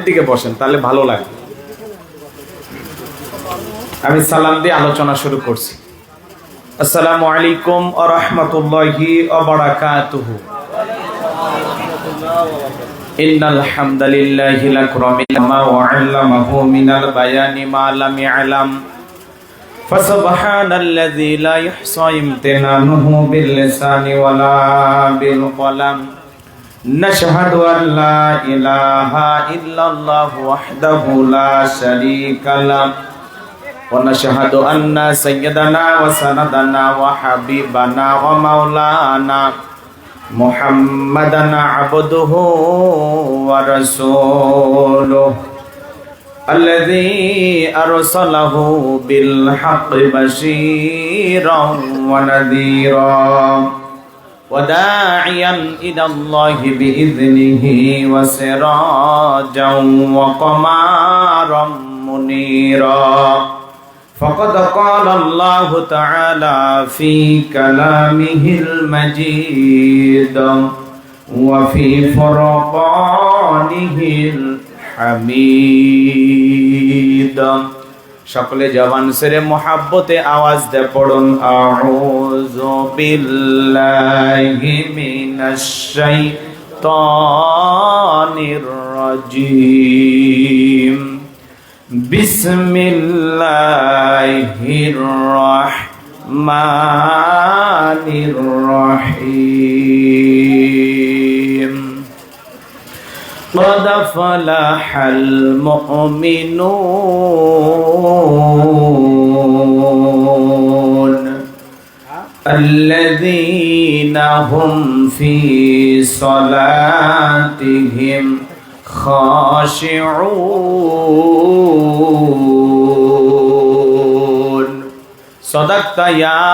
এদিকে বসেন, তাহলে ভালো লাগে। আমি সালাম দিয়ে আলোচনা শুরু করছি। আসসালামু আলাইকুম ওয়া রাহমাতুল্লাহি ওয়া বারাকাতুহু। ইন্নাল হামদালিল্লাহি লাকরামি মা ওয়া আল্লামাহু মিনাল বায়ানি মা লাম ইয়ালাম ফাসুবহানাল্লাযী লা ইহসা ইমতিনানুহু বিল লিসানি ওয়া লা বিল কলাম। نشهد أن لا إله إلا الله وحده لا شريك له ونشهد أن سيدنا وسندنا وحبيبنا ومولانا محمدا عبده ورسوله الذي أرسله بالحق بشيرا ونذيرا وداعيا إلى الله بإذنه وسراجا وقمارا منيرا فقد قال الله تعالى في كلامه المجيد وفي فرقانه الحميد। সকলে জবান সেরে মোহাব্বতে আওয়াজ দে পড়ুন আউযু বিল্লাহি মিনাশ শাইতানির রাজীম বিসমিল্লাহির রাহমানির রহিম قد فلح المؤمنون الذين هم في صلاتهم خاشعون صدقت يا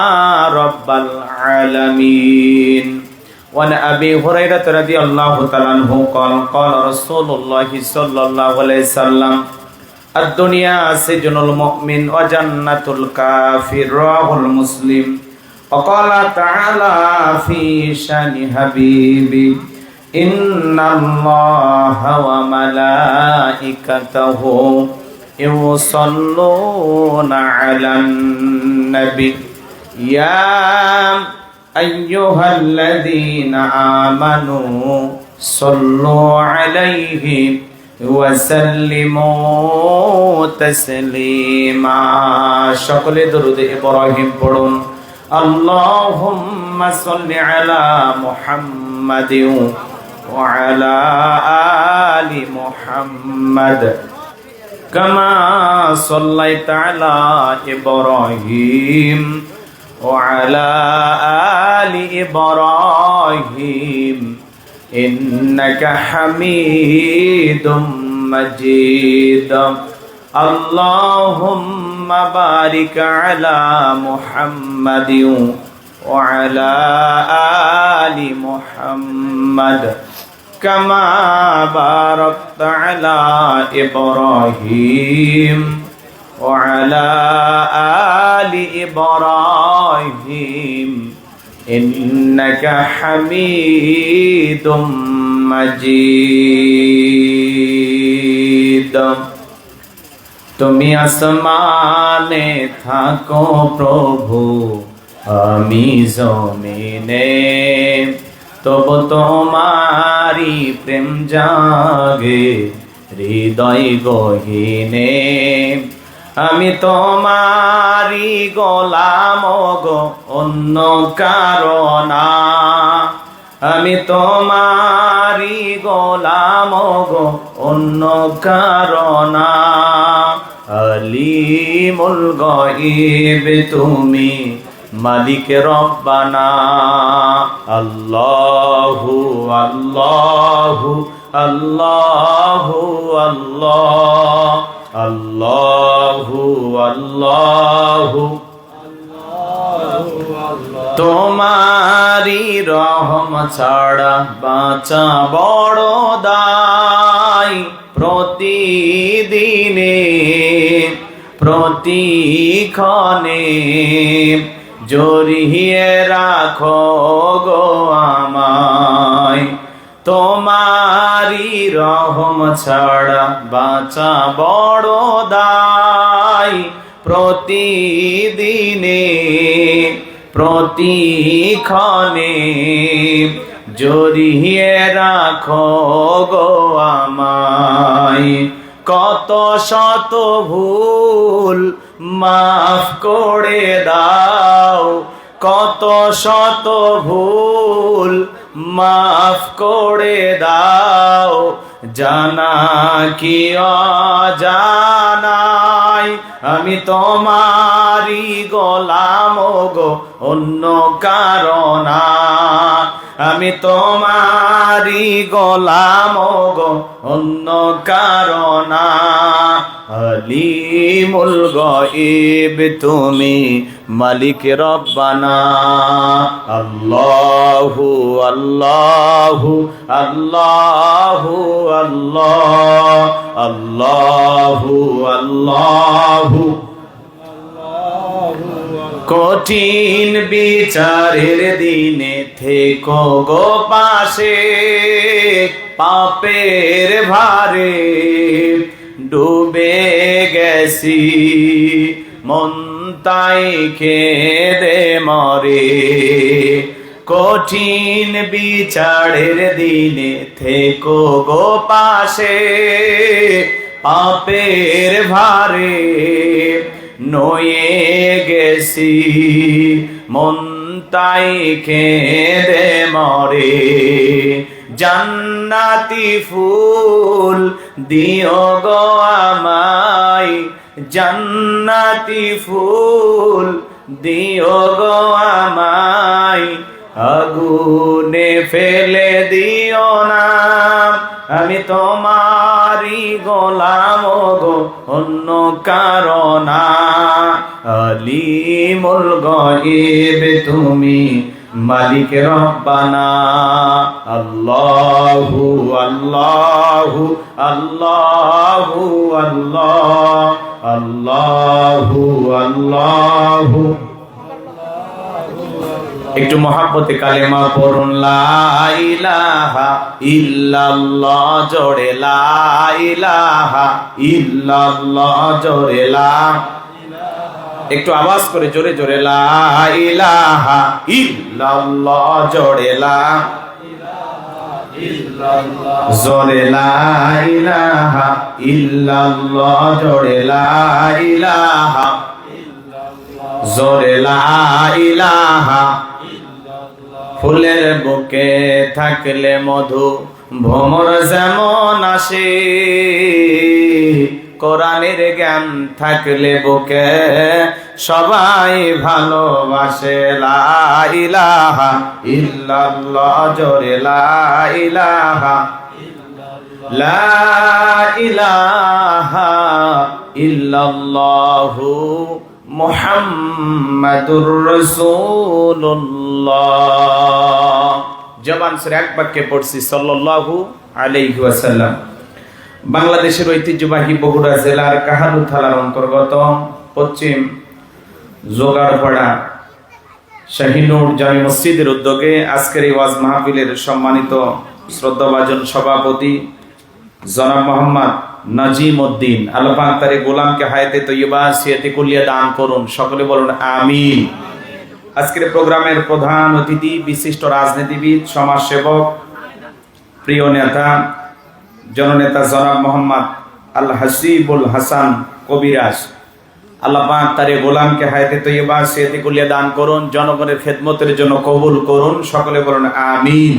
رب العالمين। وعن أبي هريرة رضي الله تعالى عنه قال قال رسول الله صلى الله عليه وسلم الدنيا سجن المؤمن وجنة الكافر رواه مسلم। وقال تعالى في شأن حبيبي إن الله وملائكته يصلون على النبي يا أيها الذين آمنوا صلوا عليه وسلموا تسليما। সকলে দরুদ ইব্রাহিম পড়ুন। اللهم صل على محمد وعلى آل محمد كما صليت على إبراهيم وعلى آل إبراهيم إنك حميد مجيد। اللهم بارك على محمد وعلى آل محمد كما باركت على إبراهيم وعلى آل إبراهيم إنك حميد مجيد। তুমি আসমানে থাকো প্রভু আমি জমিনে, তবু তোমারি প্রেম জাগে হৃদয় গহীনে। আমি তোমারি গোলাম গো অন্য কারো না, আমি তোমারি গোলাম গো অন্য কারো না। আলিমুল গায়ব তুমি মালিক রব্বানা। আল্লাহু আল্লাহু আল্লাহু আল্লাহ আল্লাহু আল্লাহু তোমারি রহম ছাড়া বাঁচা বড় দায়। প্রতিদিনে প্রতিক্ষণে জড়িয়ে রাখো গো আমায় তোমার তোমারি রহম ছাড়া বাঁচা বড় দায়। প্রতিদিনে প্রতিক্ষণে জড়িয়ে রাখো গো আমায়। কত শত ভুল মাফ করে দাও, কত শত ভুল মাফ করে দাও। জানা কি অজানাই আমি তোমারি গোলাম গো, অন্য কারণ না। আমি তোমারি গোলাম গো, অন্য কারণ না। আলিমুল গায়ব তুমি মালিক রব্বানা। আল্লাহু আল্লাহু আল্লাহু আল্লাহ, আল্লাহু আল্লাহু। কঠিন বিচারের দিনে থেকো গো পাশে, পাপের ভারে ডুবে গেছি মন তাই খেদে মরে। কঠিন বিচারের দিনে থেকো গো পাশে, পাপের ভারে নয়ে গেছি মন তাই খেদে মরে। জান্নাতি ফুল দিও গো আমায়, জান্নাতি ফুল দিও গো আমায়। আগুনে ফেলে দিও না, আমি তোমারি গোলাম গো, অন্য কারণ না। আলিমুল গায়ব তুমি মালিক রব্বানা। আল্লাহু আল্লাহু আল্লাহু আল্লাহ, আল্লাহু আল্লাহু। একটু মহাব্বতে কালেমা পড়ুন। লা ইলাহা ইল্লাল্লাহ জোরে, লা ইলাহা ইল্লাল্লাহ জোরে, লা। একটু আওয়াজ করে জোরে জোরে, লা ইলাহা ইল্লাল্লাহ জোরে, লা জোরে, লা ইলাহা ইল্লাল্লাহ জোরে, লা ইলাহা জোরে, লা ইলাহা। ফুলের বুকে থাকলে মধু ভ্রমর যেমন আসে, কোরআনের জ্ঞান থাকলে বুকে সবাই ভালোবাসে। লা ইলাহা ইল্লাল্লাহ জোরে, লা ইলাহা, লা ইলাহা ইল্লাল্লাহু মুহাম্মাদুর রাসূলুল্লাহ। জবান ছেড়ে এক বাক্যে পড়ছি সাল্লাল্লাহু আলাইহি ওয়াসাল্লাম। বাংলাদেশের ঐতিহ্যবাহী বগুড়া জেলার কাহালু থানার অন্তর্গত পশ্চিম জোগাড়পাড়া শাহীনুর জামি মসজিদের উদ্যোগে আজকের এই ওয়াজ মাহফিলের সম্মানিত শ্রদ্ধাভাজন সভাপতি জনাব মোহাম্মদ নাজিম উদ্দিন, আল্লাহ পাক তার গোলামকে হায়াতে তৈয়বা সিয়াতে কুলিয়া দান করুন, সকলে বলুন আমিন। আজকের প্রোগ্রামের প্রধান অতিথি বিশিষ্ট রাজনীতিবিদ, সমাজসেবক, প্রিয় নেতা, জননেতা জনাব মোহাম্মদ আল হাসিবুল হাসান কবিরাজ, আল্লাহ পাক তার গোলামকে হায়াতে তৈয়বা সিয়াতে কুলিয়া দান করুন, জনগণের খেদমতের জন্য কবুল করুন, সকলে বলুন আমিন।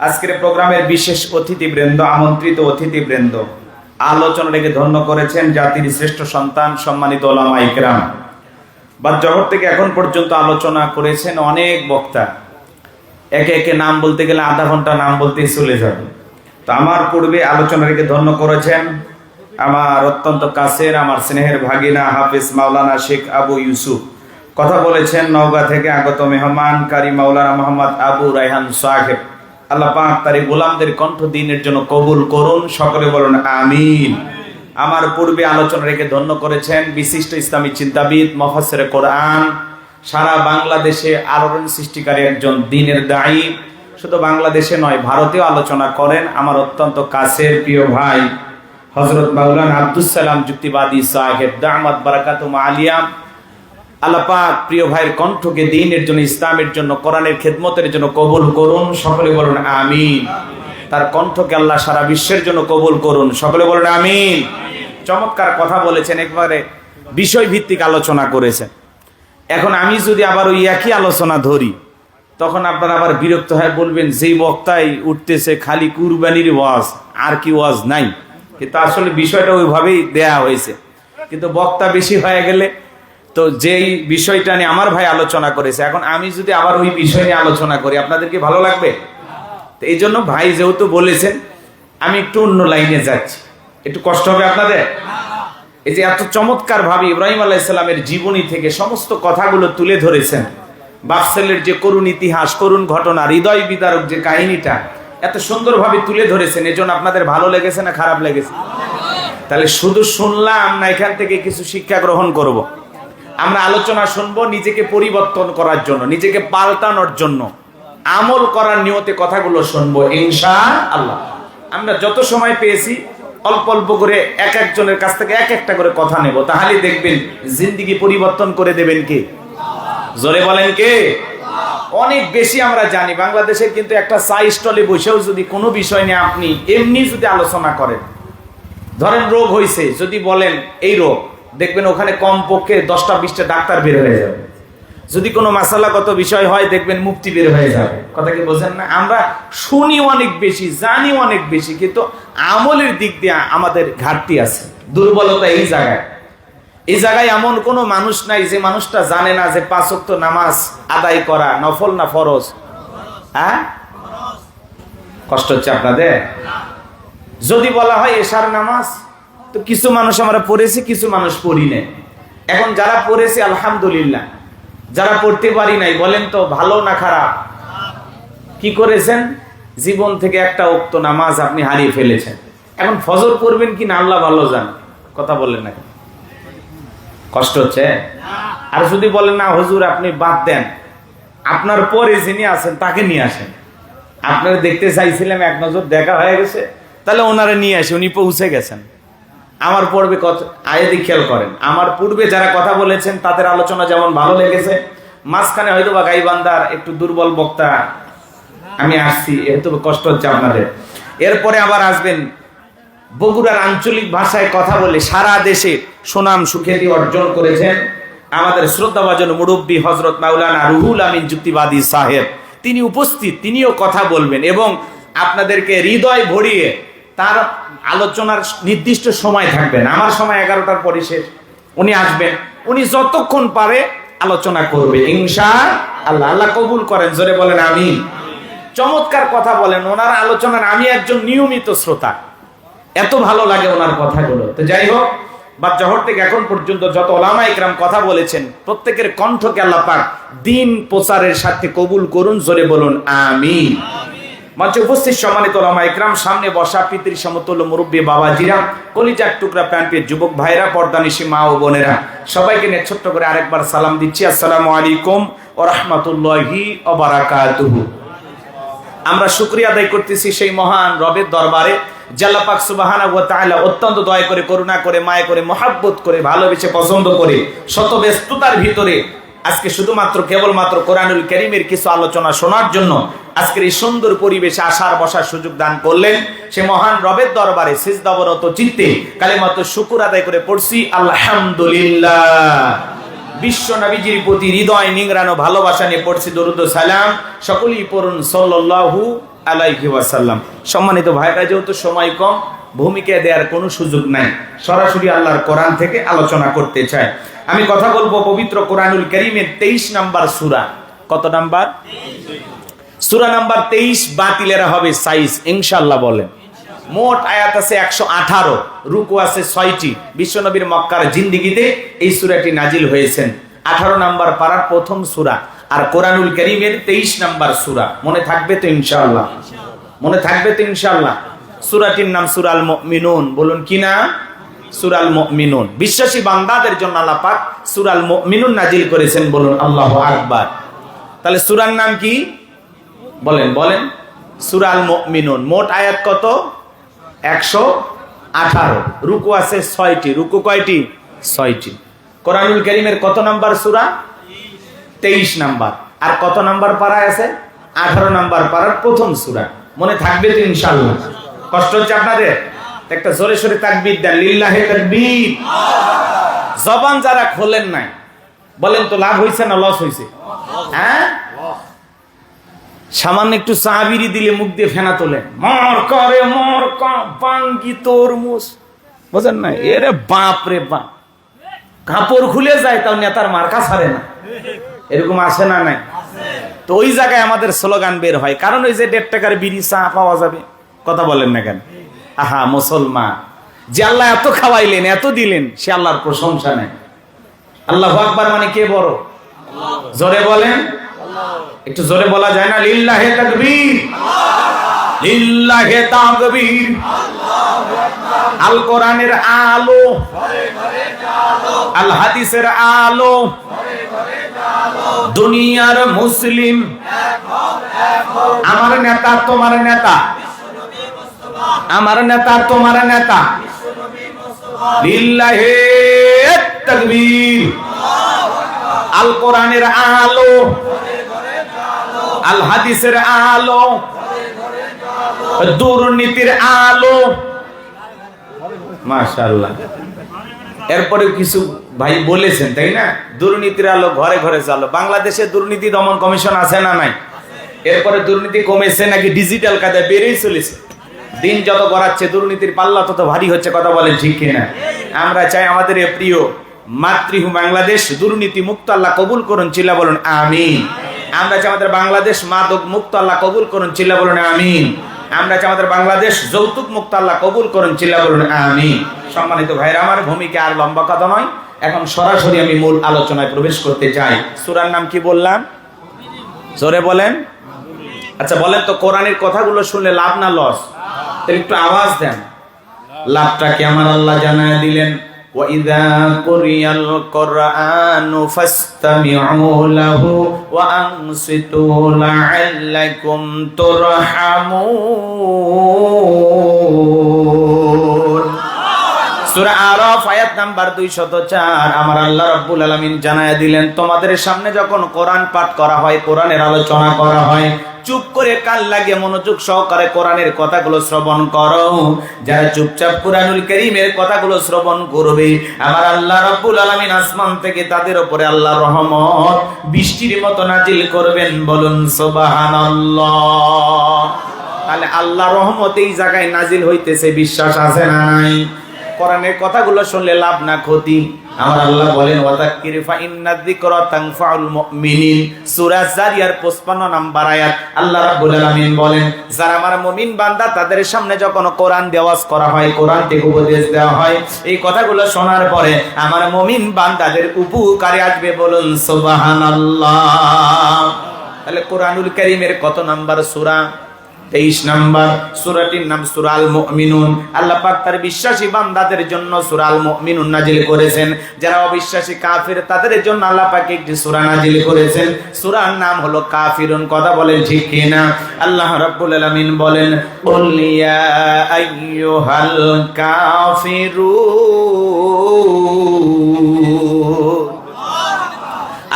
আজকের প্রোগ্রামের বিশেষ অতিথিবৃন্দ, আমন্ত্রিত অতিথিবৃন্দ, আলোচনা রেখে ধন্য করেছেন জাতির শ্রেষ্ঠ সন্তান সম্মানিত ওলামা ইকরাম। বা জগৎ থেকে এখন পর্যন্ত আলোচনা করেছেন অনেক বক্তা, একে একে নাম বলতে গেলে আধা ঘন্টা নাম বলতেই চলে যাবে। তো আমার পূর্বে আলোচনা রেখে ধন্য করেছেন আমার অত্যন্ত কাছের, আমার স্নেহের ভাগিনা হাফিজ মাওলানা শেখ আবু ইউসুফ। কথা বলেছেন নওগাঁ থেকে আগত মেহমান কারি মাওলানা মোহাম্মদ আবু রায়হান সাহেব। আল্লাহ পাক তার গোলামদের কণ্ঠ দিনের জন্য কবুল করুন, সকলে বলুন আমিন। আমার পূর্বে আলোচনা রেখে ধন্য করেছেন বিশিষ্ট ইসলামী চিন্তাবিদ, মুফাসসিরে কোরআন, সারা বাংলাদেশে আলোড়ন সৃষ্টিকারী একজন দ্বীনের দায়ী, শুধু বাংলাদেশে নয়, ভারতেও আলোচনা করেন আমার অত্যন্ত কাছের প্রিয় ভাই হযরত মাওলানা আব্দুস সালাম যুক্তিবাদী সাহেব দামাত বারাকাতুহু আলিয়া। আল্লাহ পাক প্রিয় ভাইয়ের কণ্ঠকে দ্বীনের জন্য, ইসলামের জন্য, কোরআনের খেদমতের জন্য কবুল করুন। সকলে বলুন আমিন। তার কণ্ঠকে আল্লাহ সারা বিশ্বের জন্য কবুল করুন। সকলে বলুন আমিন। চমৎকার কথা বলেছেন, একবারে বিষয় ভিত্তিক আলোচনা করেছেন। এখন আমি যদি আবার ওই একই আলোচনা ধরি, তখন আপনারা আবার বিরক্ত হয়ে বলবেন যেই বক্তাই উঠতেছে খালি কুরবানির ওয়াজ, আর কি ওয়াজ নাই। কিন্তু আসলে বিষয়টা ওইভাবেই দেয়া হয়েছে, কিন্তু বক্তা বেশি হয়ে গেলে তো যেই বিষয়টা নিয়ে আমার ভাই আলোচনা করেছে, এখন আমি যদি আবার ওই বিষয় নিয়ে আলোচনা করি, আপনাদের কি ভালো লাগবে? তো এই জন্য ভাই যেহেতু বলেছেন, আমি একটু অন্য লাইনে যাচ্ছি, একটু কষ্ট হবে আপনাদের। এই যে এত চমৎকার ভাবে ইব্রাহিম আলাইহিস সালামের জীবনী থেকে সমস্ত কথাগুলো তুলে ধরেছেন, বাফসেলের যে করুণ ইতিহাস, করুণ ঘটনা, হৃদয় বিদারক যে কাহিনীটা এত সুন্দরভাবে তুলে ধরেছেন, এজন্য আপনাদের ভালো লেগেছে না খারাপ লেগেছে? তাহলে শুধু শুনলাম না, এখান থেকে কিছু শিক্ষা গ্রহণ করব। আমরা আলোচনা শুনবো নিজেকে পরিবর্তন করার জন্য, নিজেকে পাল্টানোর জন্য, আমল করার নিয়তে কথাগুলো শুনবো ইনশাআল্লাহ। আমরা যত সময় পেয়েছি অল্প অল্প করে এক একজনের কাছ থেকে এক একটা করে কথা নেব, তাহলে দেখবেন জিন্দেগি পরিবর্তন করে দেবেন কে? জোরে বলেন কে? অনেক বেশি আমরা জানি। বাংলাদেশের কিন্তু একটা চা স্টলে বসেও যদি কোনো বিষয় নিয়ে আপনি এমনি যদি আলোচনা করেন, ধরেন রোগ হয়েছে, যদি বলেন এই রোগ, দেখবেন ওখানে কমপক্ষে 10টা-20টা ডাক্তার বের হয়ে যাবে। যদি কোনো মাসালাগত বিষয় হয়, দেখবেন মুফতি বের হয়ে যাবে। কথা কি বোঝেন না? আমরা শুনি অনেক বেশি, জানি অনেক বেশি, কিন্তু আমলের দিক দিয়ে আমাদের ঘাটতি আছে, দুর্বলতা এই জায়গায়। এই জায়গায় এমন কোনো মানুষ নাই যে মানুষটা জানে না যে 5 ওয়াক্ত নামাজ আদায় করা নফল না ফরজ। হ্যাঁ, কষ্ট হচ্ছে আপনাদের? যদি বলা হয় এশার নামাজ, তো কিছু মানুষ আমরা পড়েছি, কিছু মানুষ পড়ি নাই। এখন যারা পড়েছি আলহামদুলিল্লাহ, যারা পড়তে পারি নাই বলেন তো ভালো না খারাপ? কি করেছেন? জীবন থেকে একটা ওয়াক্ত নামাজ আপনি হারিয়ে ফেলেছেন। এখন ফজর পড়বেন কি না আল্লাহ ভালো জান। কথা বললেন না, কষ্ট হচ্ছে? আর যদি বলেন না হুজুর আপনি বাদ দেন, আপনার পরে যিনি আছেন তাকে নিয়ে আসেন। আপনারা দেখতে চাইছিলাম, এক নজর দেখা হয়ে গেছে, তাহলে ওনারা নিয়ে আসে, উনি পৌঁছে গেছেন। আমার পূর্বে কথা আয়াতি খেয়াল করেন, আমার পূর্বে যারা কথা বলেছেন তাদের আলোচনা যেমন ভালো লেগেছে, মাঝখানে হয়তো বা গাইবান্দার একটু দুর্বল বক্তা আমি আসছি, এত কষ্ট হচ্ছে আপনাদের। এরপরে আবার আসবেন বগুড়ার আঞ্চলিক ভাষায় কথা বলে সারা দেশে সুনাম সুখ্যাতি অর্জন করেছেন আমাদের শ্রদ্ধাভাজন মুরব্বী হযরত মাওলানা রুহুল আমিন যুক্তিবাদী সাহেব। তিনি উপস্থিত, তিনিও কথা বলবেন এবং আপনাদেরকে হৃদয় ভরিয়ে তার আলোচনার নির্দিষ্ট সময় থাকবেন। আমার সময় 11টার পরে শেষ, উনি আসবেন, উনি যতক্ষণ পারে আলোচনা করবে ইনশাআল্লাহ। আল্লাহ কবুল করেন, জোরে বলেন আমিন। চমৎকার কথা বলেন, ওনার আলোচনার আমি একজন নিয়মিত শ্রোতা, এত ভালো লাগে ওনার কথাগুলো। তো যাই হোক, বাচ্চাহর থেকে এখন পর্যন্ত যত ওলামা ইকরাম কথা বলেছেন, প্রত্যেকের কণ্ঠকে আল্লাহ পাক দ্বীন প্রচারের সাথে কবুল করুন, জোরে বলুন আমিন। মঞ্চে উপস্থিত সম্মানিত ওলামা ইকরাম, সামনে বসা পিতৃ সমতুল্য মুরব্বী বাবাজিরা, কলিজার টুকরা প্রাণপ্রিয় যুবক ভাইরা, পর্দানিশী মা ও বোনেরা, সবাইকে নিয়ে ছোট্ট করে আরেকবার সালাম দিচ্ছি, আসসালামু আলাইকুম ওয়া রাহমাতুল্লাহি ওয়া বারাকাতুহু। আমরা শুকরিয়া আদায় করতেছি সেই মহান রবের দরবারে, আল্লাহ পাক সুবহানাহু ওয়া তাআলা অত্যন্ত দয়া করে, করুণা করে, মায়া করে, মহব্বত করে, ভালোবেসে, পছন্দ করে, শত ব্যস্ততার ভিতরে আজকে শুধুমাত্র কেবলমাত্র কোরআনুল কারীমের কিছু আলোচনা শোনার জন্য আজকের এই সুন্দর পরিবেশে আসার বসার সুযোগ দান করলেন। সে মহান রবের দরবারে সিজদাবরত চিত্তে কালিমাত শুকর আদায় করে পড়ছি আলহামদুলিল্লাহ। বিশ্ব নবীজির প্রতি হৃদয় নিংড়ানো ভালোবাসা নিয়ে পড়ছি দরুদ ও সালাম। সকলেই পড়ুন সাল্লাল্লাহু আলাইহি ওয়াসাল্লাম। সম্মানিত ভাইরা, যেহেতু সময় কম, ভূমিকা দেওয়ার কোনো সুযোগ নাই, সরাসরি আল্লাহর কোরআন থেকে আলোচনা করতে চাই। আমি কথা বলবো পবিত্র কোরআনুল কারীমের 23 নাম্বার সূরা। কত নাম্বার? সূরা নাম্বার 23। বাতিলেরা হবে সাইজ ইনশাআল্লাহ বলেন। মোট আয়াত আছে 118, রুকু আছে 6টি। বিশ্বনবীর মক্কার জিন্দেগিতে এই সূরাটি নাজিল হয়েছেন। 18 নাম্বার পারার প্রথম সূরা, আর কোরআনুল কারীমের 23 নাম্বার সূরা। মনে থাকবে তো ইনশাআল্লাহ? মনে থাকবে তো ইনশাআল্লাহ? সূরাটির নাম সূরাল মুমিনুন। বলুন কি নাম? সূরাল মুমিনুন। বিশ্বাসী বান্দাদের জন্য আল্লাহ পাক সূরাল মুমিনুন নাজিল করেছেন। বলুন আল্লাহু আকবার। তাহলে সূরার নাম কি? বলেন বলেন। সূরা আল মুমিনুন মোট আয়াত কত? 118। রুকু আছে 6টি। রুকু কয়টি? 6টি। কোরআনুল কারীমের কত নাম্বার সূরা? 23 নাম্বার। আর কত নাম্বার পারায় আছে? 18 নাম্বার পারার প্রথম সূরা। মনে থাকবে তো ইনশাআল্লাহ? কষ্ট হচ্ছে আপনাদের? একটা জোরে সোরে তাকবীর দেন, লিল্লাহি তাকবীর। জবান যারা খোলেন নাই বলেন তো লাভ হইছে না লস হইছে? হ্যাঁ, সামান্য একটু চাবিরি দিলে মুখ দিয়ে ফেনা তোলেন, মর করে মর পাঙ্গি তরমুজ, বুঝেন না? এরে বাপ রে বাপ, কাপড় খুলে যায় তাও নেতার মার্কা ছাড়ে না, এরকম আসে না? নাই তো ওই জায়গায় আমাদের স্লোগান বের হয়, কারণ ওই যে 1.5 টাকার বিড়ি চা পাওয়া যাবে। কথা বলেন না কেন? আহা মুসলমান, যে আল্লাহ এত খাওয়াইলেন এত দিলেন, সে আল্লাহর প্রশংসা নেই। আল্লাহু আকবার মানে কে বড়? জোরে বলেন, একটু জোরে বলা যায় না? লিল্লাহি তাকবীর, লিল্লাহি তাকবীর। আল কোরআনের আলো, আল হাদিসের আলো, দুনিয়ার মুসলিম, আমার নেতা তোমার নেতা, আমার নেতা তোমার নেতা। লিল্লাহি তাকবীর। আল কোরআনের আলো, আল হাদিসের আলো, দুর্নীতির আলো। মাশাআল্লাহ। এরপরে কিছু ভাই বলেছেন, তাই না? দুর্নীতির আলো ঘরে ঘরে চালো। বাংলাদেশে দুর্নীতি দমন কমিশন আছে না নাই? এরপরে দুর্নীতি কমেছে নাকি ডিজিটাল কাজে বেড়েই চলেছে? দিন যত গড়াচ্ছে দুর্নীতির পাল্লা তত ভারী হচ্ছে। কথা বলেন ঠিক কিনা? আমরা চাই আমাদের প্রিয় মাতৃভূমি বাংলাদেশ দুর্নীতি মুক্ত আল্লাহ কবুল করুন, চিল্লা বলুন আমিন। আমরা চাই আমাদের বাংলাদেশ মাদক মুক্ত আল্লাহ কবুল করুন, চিল্লা বলুন আমিন। আমরা চাই আমাদের বাংলাদেশ যৌতুক মুক্ত আল্লাহ কবুল করুন, চিল্লা বলুন আমিন। সম্মানিত ভাইরা আমার, ভূমিকা আর লম্বা কথা নয়, এখন সরাসরি আমি মূল আলোচনায় প্রবেশ করতে চাই। সূরার নাম কি বললাম? জোরে বলেন। আচ্ছা বলেন তো, কোরআনের কথাগুলো শুনলে লাভ না লস? তাহলে একটু আওয়াজ দেন। লাভটা কি আমার আল্লাহ জানায় দিলেন। وَإِذَا قُرِئَ الْقُرْآنُ فَاسْتَمِعُوا لَهُ وَأَنصِتُوا لَعَلَّكُمْ تُرْحَمُونَ। সূরা আরাফ আয়াত নাম্বার 204। আমার আল্লাহ রাব্বুল আলামিন জানায় দিলেন, তোমাদের সামনে যখন কোরআন পাঠ করা হয়, কোরআনের আলোচনা করা হয়, চুপ করে কান লাগিয়ে মনোযোগ সহকারে কোরআনের কথাগুলো শ্রবণ করো। যারা চুপচাপ কুরআনুল কারীমের কথাগুলো শ্রবণ করবে, আমার আল্লাহ রাব্বুল আলামিন আসমান থেকে তাদের উপরে আল্লাহর রহমত বৃষ্টির মতো নাজিল করবেন। বলুন সুবহানাল্লাহ। তাহলে আল্লাহর রহমত এই জায়গায় নাজিল হইতেছে, বিশ্বাস আছে না নাই? কোরআনের কথাগুলো শুনলে লাভ না ক্ষতি? আমার আল্লাহ বলেন, ওয়াযাক্কির ফা ইন্নায যিকরা তানফাউল মুমিনিন। সূরা জারিয়ার 55 নাম্বার আয়াত। আল্লাহ রাব্বুল আলামিন বলেন, যারা আমার মুমিন বান্দা তাদের সামনে যখন কোরআন দেওয়াজ করা হয়, কোরআন থেকে উপদেশ দেওয়া হয়, এই কথাগুলো শোনার পরে আমার মুমিন বান্দাদের উপকারে আসবে। বলুন সুবহানাল্লাহ। তাহলে কোরআনুল কারীমের কত নাম্বার সূরা? 23 নাম্বার। সূরাটির নাম সূরা আল মুমিনুন। আল্লাহ পাক তার বিশ্বাসী বান্দাদের জন্য সূরা আল মুমিনুন নাজিল করেছেন। যারা অবিশ্বাসী কাফির তাদের জন্য আল্লাহ পাক একটি সূরা নাজিল করেছেন, সূরার নাম হলো কাফিরুন। কথা বলেন ঠিক কিনা? আল্লাহ রাব্বুল আলামিন বলেন, কুল ইয়া আইয়ুহাল কাফিরুন।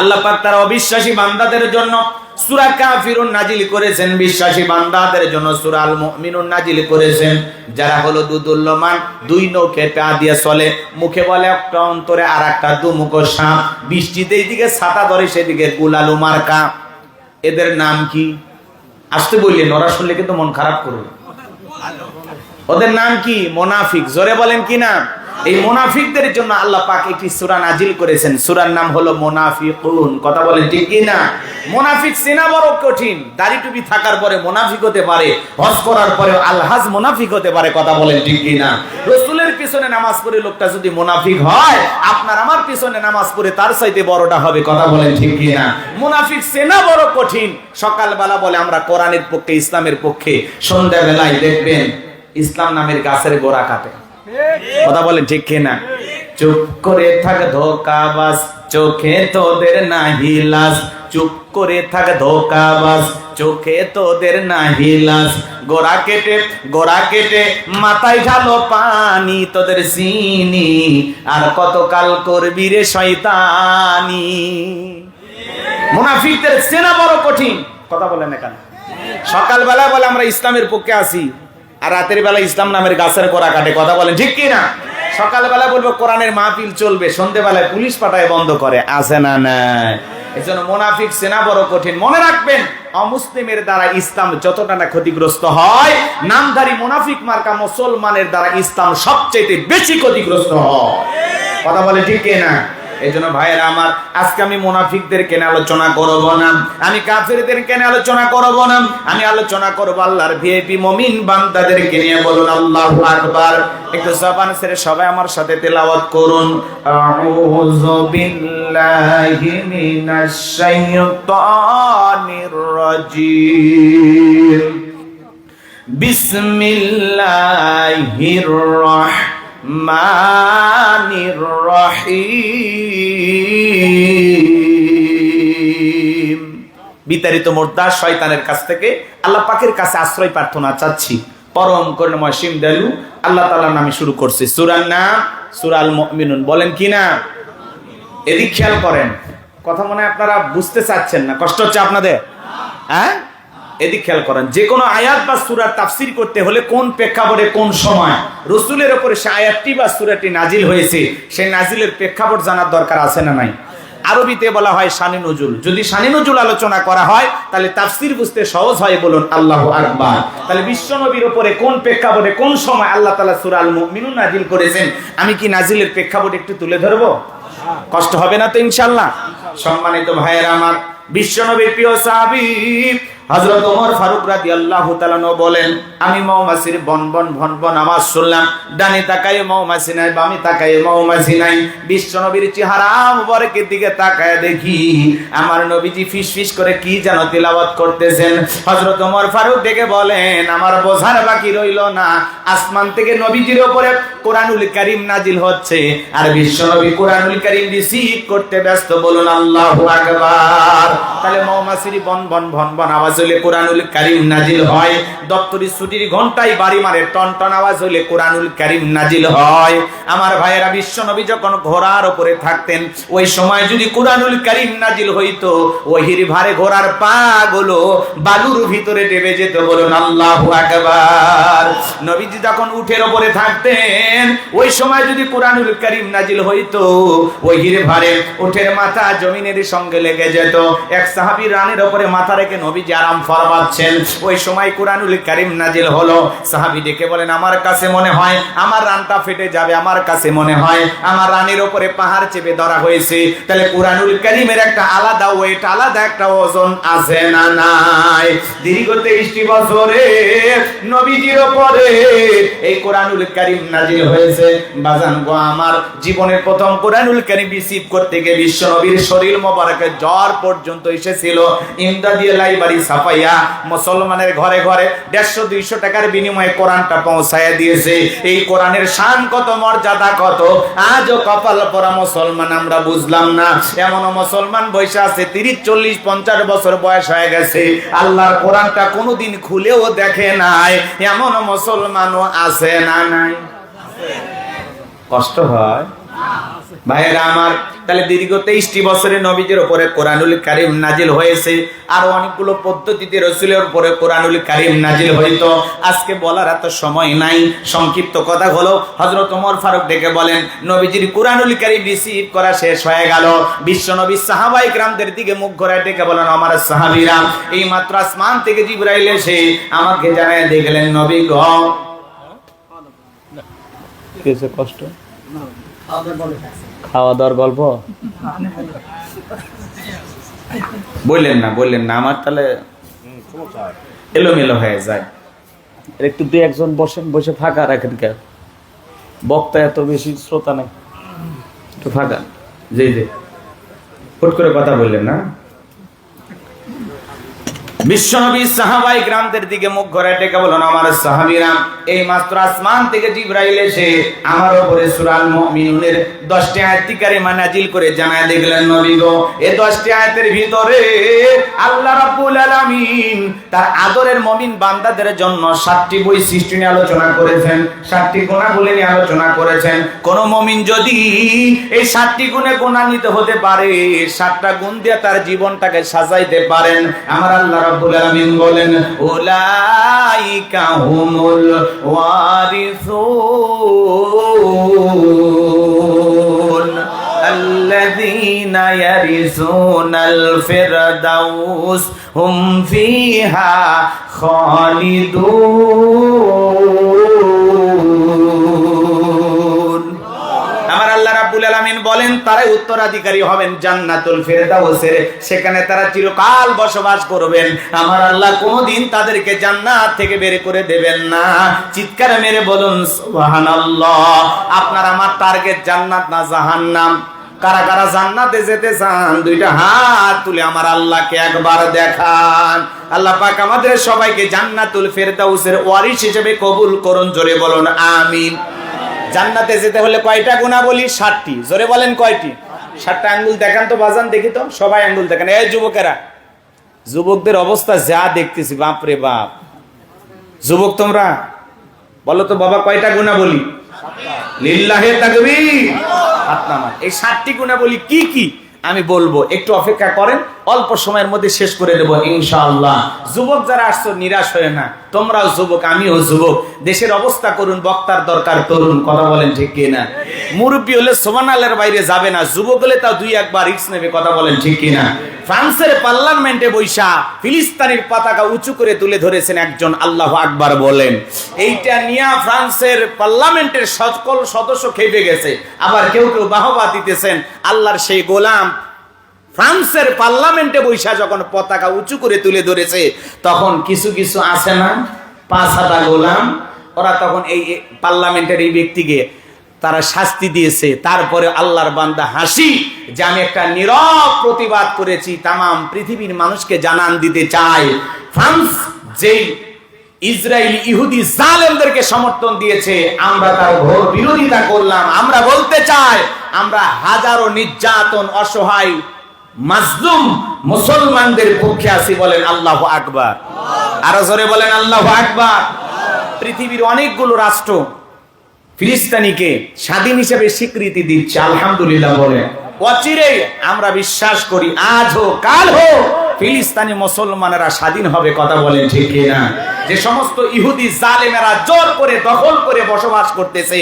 আল্লাহ পাক তার অবিশ্বাসী বান্দাদের জন্য সূরা কাফিরুন নাজিল করেছেন, বিশ্বাসী বান্দাদের জন্য সূরা আল মুমিনুন নাজিল করেছেন। যারা হলো দুদুল্যমান, দুই নৌকে পা দিয়ে চলে, মুখে বলে একটা, অন্তরে আর একটা, দুমুখো সাপ। বৃষ্টিতে এইদিকে ছাতা ধরে সেদিকে গুলালু মার্কা। এদের নাম কি? আসতে বললেন, ওরা শুনলে কিন্তু মন খারাপ করবে। ওদের নাম কি? মুনাফিক। জোরে বলেন কি নাম? এই মুনাফিকদের জন্য আল্লাহ পাক একটি সূরা নাজিল করেছেন, সূরার নাম হলো মুনাফিকুন। কথা বলেন ঠিক কি না? মুনাফিক চেনা বড় কঠিন। দাড়ি টুপি থাকার পরে মুনাফিক হতে পারে, হজ করার পরে আলহাজ মুনাফিক হতে পারে। কথা বলেন ঠিক কি না? রাসূলের পিছনে নামাজ পড়ে লোকটা যদি মুনাফিক হয়, আপনার আমার পিছনে নামাজ পড়ে তার চাইতে বড়টা হবে। কথা বলেন ঠিক কি না? মুনাফিক চেনা বড় কঠিন। সকালবেলা বলে আমরা কোরআনের পক্ষে, ইসলামের পক্ষে, সন্ধ্যাবেলায় দেখবেন ইসলাম নামের গাছের গোড়া কাটে। কথা বলেন ঠিক কিনা? চুপ করে থাক ধোঁকাবাজ, চোখে তোদের নাহি লাজ। চুপ করে থাক ধোঁকাবাজ, চোখে তোদের নাহি লাজ, গোড়া কেটে মাথায় ঢালো পানি, তোদের চিনি আর কতকাল করবি রে শয়তানি। মুনাফিকদের চেনা বড় কঠিন। কথা বলেন না কেন? সকালবেলা বলে আমরা ইসলামের পক্ষে আছি, আর রাতের বেলা ইসলাম নামের গাছের গোড়া কাটে। কথা বলেন ঠিক কি না? সকালবেলা বলবো কোরআনের মাহফিল চলবে, সন্ধ্যেবেলায় পুলিশ পাঠায় বন্ধ করে। আছে না? না। এই জন্য মুনাফিক চেনা বড় কঠিন। মনে রাখবেন, অমুসলিমের দ্বারা ইসলাম যতটা না ক্ষতিগ্রস্ত হয়, নামধারী মুনাফিক মার্কা মুসলমানের দ্বারা ইসলাম সবচেয়ে বেশি ক্ষতিগ্রস্ত হয়। কথা বলে ঠিক কি না? এই জন্য ভাইয়েরা আমার, আজকে আমি মুনাফিকদের কেন আলোচনা করব না, আমি কাফেরদের কেন আলোচনা করব না, আমি আলোচনা করব আল্লাহর ভিআইপি মুমিন বান্দাদেরকে নিয়ে। বলুন আল্লাহু আকবার। একটু জবান ছেড়ে সবাই আমার সাথে তেলাওয়াত করুন। আউযু বিল্লাহি মিনাশ শাইতানির রাজিম। বিসমিল্লাহির রাহমানির রহিম। বিতাড়িত মুর্দা শয়তানের কাছ থেকে আল্লাহ পাকের কাছে আশ্রয় প্রার্থনা চাচ্ছি। পরম করুণাময় সীম দয়ালু আল্লাহ তাআলার নামে শুরু করছি। সূরার নাম সূরাল মুমিনুন। বলেন কি না? এদিক খেয়াল করেন। কথা মনে হয় আপনারা বুঝতে চাচ্ছেন না, কষ্ট হচ্ছে আপনাদের? হ্যাঁ, এদিক খেয়াল করেন। যে কোনো আয়াত বা সূরার তাফসীর করতে হলে কোন প্রেক্ষাপটে কোন সময় রাসূলের উপরে সে আয়াতটি বা সূরাটি নাজিল হয়েছে, সেই নাজিলের প্রেক্ষাপট জানার দরকার আছে না নাই? আরবিতে বলা হয় শানে নজুল। যদি শানে নজুল আলোচনা করা হয় তাহলে তাফসীর বুঝতে সহজ হয়। বলুন আল্লাহু আকবার। তাহলে বিশ্ব নবীর উপরে কোন প্রেক্ষাপটে কোন সময় আল্লাহ তাআলা সূরা আল মুমিনুন নাজিল করেছেন, আমি কি নাজিলের প্রেক্ষাপট একটু তুলে ধরবো? কষ্ট হবে না তো ইনশাআল্লাহ? সম্মানিত ভাইয়েরা আমার, বিশ্ব নবীর প্রিয় সাহাবী হযরত ওমর ফারুক রাদিয়াল্লাহু তাআলা বলেন, আমি মৌমাছির বন আওয়াজ শুনলাম। ডানে তাকায় মৌমাছি নাই, বামে তাকায় মৌমাছি নাই। বিশ্ব নবীর চেহারা মুবারকের দিকে তাকায় দেখি আমার নবীজি ফিসফিস করে কি যেন তিলাওয়াত করতেছেন। হযরত ওমর ফারুক ডেকে বলেন, আমার বোঝার বাকি রইল না, আসমান থেকে নবীজির উপরে কোরআনুল কারীম নাজিল হচ্ছে, আর বিশ্ব নবী কোরআনুল কারীম রিসিভ করতে ব্যস্ত। বলুন আল্লাহু আকবার। তাহলে মৌমাছির বন আওয়াজ হলে কোরআনুল কারীম নাজিল হয়। দপ্তরি ছুটির ঘন্টায় বাড়ি মারে টন আওয়াজ হলে কোরআনুল কারীম নাজিল হয়। আমার ভাইয়েরা, বিশ্ব নবী যখন ঘোড়ার উপরে থাকতেন, ওই সময় যদি কোরআনুল কারীম নাজিল হইতো, ওহির ভারে ঘোড়ার পা গুলো বালুর ভিতরে ডেবে যেত। বলুন আল্লাহু আকবার। নবীজি যখন উটের উপরে থাকতেন, ওই সময় যদি কোরআনুল কারীম নাজিল হইতো, ওহির ভারে উটের মাথা জমিনের সঙ্গে লেগে যেত। এক সাহাবী রানের উপরে মাথা রেখে নবীজি আরাম ফরমাচ্ছেন, ওই সময় কোরআনুল কারীম নাজিল হলো। সাহাবী ডেকে বলেন, আমার কাছে মনে হয় আমার রানটা ফেটে যাবে, আমার কাছে মনে হয় আমার রানের উপরে পাহাড় চেপে ধরা হয়েছে। তাহলে কোরআনুল কারীমের একটা আলাদা ওয়েট, আলাদা একটা ওজন আছে না নাই? দীর্ঘ 23 বছরে নবীজির উপরে এই কোরআনুল কারীম নাজিল হয়েছে। বাজান গো আমার, জীবনের প্রথম কোরআনুল কারীম রিসিভ করতে গিয়ে বিশ্ব নবীর শরীর মোবারকে জ্বর পর্যন্ত এসেছিল। ইমদাদিয়া লাইব্রেরি সাফাইয়া মুসলমানের ঘরে ঘরে 150-200 টাকার বিনিময়ে কোরআনটা পৌঁছায় দিয়েছে। এই কোরআনের শান কত, মর্যাদা কত, আজও কপাল পরা মুসলমান আমরা বুঝলাম না। এমন মুসলমান বয়স আছে 30-40-50 বছর বয়স হয়ে গেছে, আল্লাহর কোরআনটা কোনোদিন খুলেও দেখে নাই। এমন মুসলমানও আছে না নাই? কষ্ট হয় ভাইয়েরা আমার। তাহলে দীর্ঘ 23 বছরে নবীজির উপরে কোরআনুল কারীম নাজিল হয়েছে। আর অনেকগুলো পদ্ধতিতে রাসূলের উপরে কোরআনুল কারীম নাজিল হইতো, আজকে বলার এত সময় নাই। সংক্ষিপ্ত কথা হলো, হযরত ওমর ফারুক ডেকে বলেন, নবীজির কোরআনুল কারীম রিসিভ করা শেষ হয়ে গেল। বিশ্ব নবী সাহাবায়ে কেরামদের দিকে মুখ ঘুরায় ডেকে বলেন, আমার সাহাবীরা, এই মাত্র আসমান থেকে জিবরাইল এসে আমাকে জানায় দেখলেন, নবী গো, কিসে কষ্ট? খাওয়া দাওয়ার গল্প বললেন না, আমার তাহলে এলোমেলো হয়ে যায়। একটু 2-1 বসে ফাঁকা রাখেন, কেন বক্তা এত বেশি শ্রোতা নাই, একটু ফাঁকা। জি হুট করে কথা বললেন না। বিশ্বনবী সাহাবায়ে কিরামদের দিকে মুখ করে ডেকে বলেন, আমার সাহাবীরা, এই মাত্র আসমান থেকে জিবরাইল এসে আমার উপরে সূরা আল মুমিনুনের 10টি আয়াত কারিমা নাজিল করে জানায় দেখলেন, নবী গো, এই 10টি আয়াতের ভিতরে আল্লাহ রাব্বুল আলামিন তার আদরের মুমিন বান্দাদের জন্য 7টি বৈশিষ্ট্য নিয়ে আলোচনা করেছেন, 7টি গুণাবলী নিয়ে আলোচনা করেছেন। কোন মুমিন যদি এই 7টি গুণে গুণান্বিত হতে পারে, 7টা গুণ দিয়ে তার জীবনটাকে সাজাইতে পারেন, আমার আল্লাহ রাব্বুল আলামিন বলেন, উলাইকা হুমুল ওয়ারিসুন আল্লাযীনা ইয়ারিসুনাল ফিরদাউস হুম ফিহা খালিদুন। আমার আল্লাহ রাব্বুল আলামিন বলেন, তারাই উত্তরাধিকারী হবেন জান্নাতুল ফিরদাউসের, সেখানে তারা চিরকাল বসবাস করবেন। আমার আল্লাহ কোনদিন তাদেরকে জান্নাত থেকে বের করে দেবেন না। চিৎকার মেরে বলুন সুবহানাল্লাহ। আপনার আমার টার্গেট জান্নাত না জাহান্নাম? কারা কারা জান্নাতে যেতে চান দুইটা হাত তুলে আমার আল্লাহকে একবার দেখান। আল্লাহ পাক আমাদের সবাইকে জান্নাতুল ফিরদাউসের ওয়ারিস হিসেবে কবুল করুন, জোরে বলুন আমিন। জান্নাতে যেতে হলে কয়টা গুণাবলী? 7টি। জোরে বলেন কয়টি? 7টা। আঙ্গুল দেখান তো বাজান, দেখি তো, সবাই আঙ্গুল দেখান। এই যুবকেরা, যুবকদের অবস্থা যা দেখতেছি, বাপ রে বাপ। যুবক তোমরা বলো তো বাবা, কয়টা গুণাবলী? লিল্লাহে তাকবীর। হাত নামান। এই 7টি গুণাবলী কি কি আমি বলবো, একটু অপেক্ষা করেন, অল্প সময়ের মধ্যে শেষ করে দেব ইনশাআল্লাহ। যুবক যারা আসছো নিরাশ হয়ে না, তোমরাও যুবক, আমিও যুবক। দেশের অবস্থা করুন, বক্তার দরকার তরুণ, কথা বলেন ঠিক কিনা? মুরব্বী হলে সুবহানাল্লাহর বাইরে যাবে না, যুবক হলে তাও 2-1 রিস্ক নেবে, কথা বলেন ঠিক কিনা? ফ্রান্সের পার্লামেন্টে বৈশা ফিলিস্তিনের পতাকা উঁচু করে তুলে ধরেছেন একজন, আল্লাহু আকবার বলেন। এইটা নিয়ে ফ্রান্সের পার্লামেন্টের সকল সদস্য খেপে গেছে, আবার কেউ কেউ বাহবা দিতেছেন। আল্লাহর সেই গোলাম ফ্রান্সের পার্লামেন্টে বৈশা যখন পতাকা উঁচু করে তুলে ধরেছে, তখন কিছু কিছু আছে না 5 গোলাম, ওরা তখন এই পার্লামেন্টের এই ব্যক্তিকে তারা শাস্তি দিয়েছে। তারপরে আল্লাহর বান্দা হাসি যে আমি একটা নীরব প্রতিবাদ করেছি, তামাম পৃথিবীর মানুষকে জানান দিতে চাই, ফ্রান্স যেই ইসরায়েলি ইহুদি জালেমদেরকে সমর্থন দিয়েছে, আমরা তার ঘোর বিরোধিতা করলাম। আমরা বলতে চাই, আমরা হাজারো নির্যাতন, অসহায় মাজলুম মুসলমানদের পক্ষে আছি, বলেন আল্লাহু আকবার। আরো জোরে বলেন আল্লাহু আকবার। পৃথিবীর অনেকগুলো রাষ্ট্র ফিলিস্তিনিকে স্বাধীন হিসেবে স্বীকৃতি দিচ্ছে, আলহামদুলিল্লাহ বলেন। অচিরেই আমরা বিশ্বাস করি, আজ হোক কাল হোক ফিলিস্তিনি মুসলমানেরা স্বাধীন হবে, কথা বলেন ঠিক কিনা? যে সমস্ত ইহুদি জালেমেরা জোর করে দখল করে বসবাস করতেছে,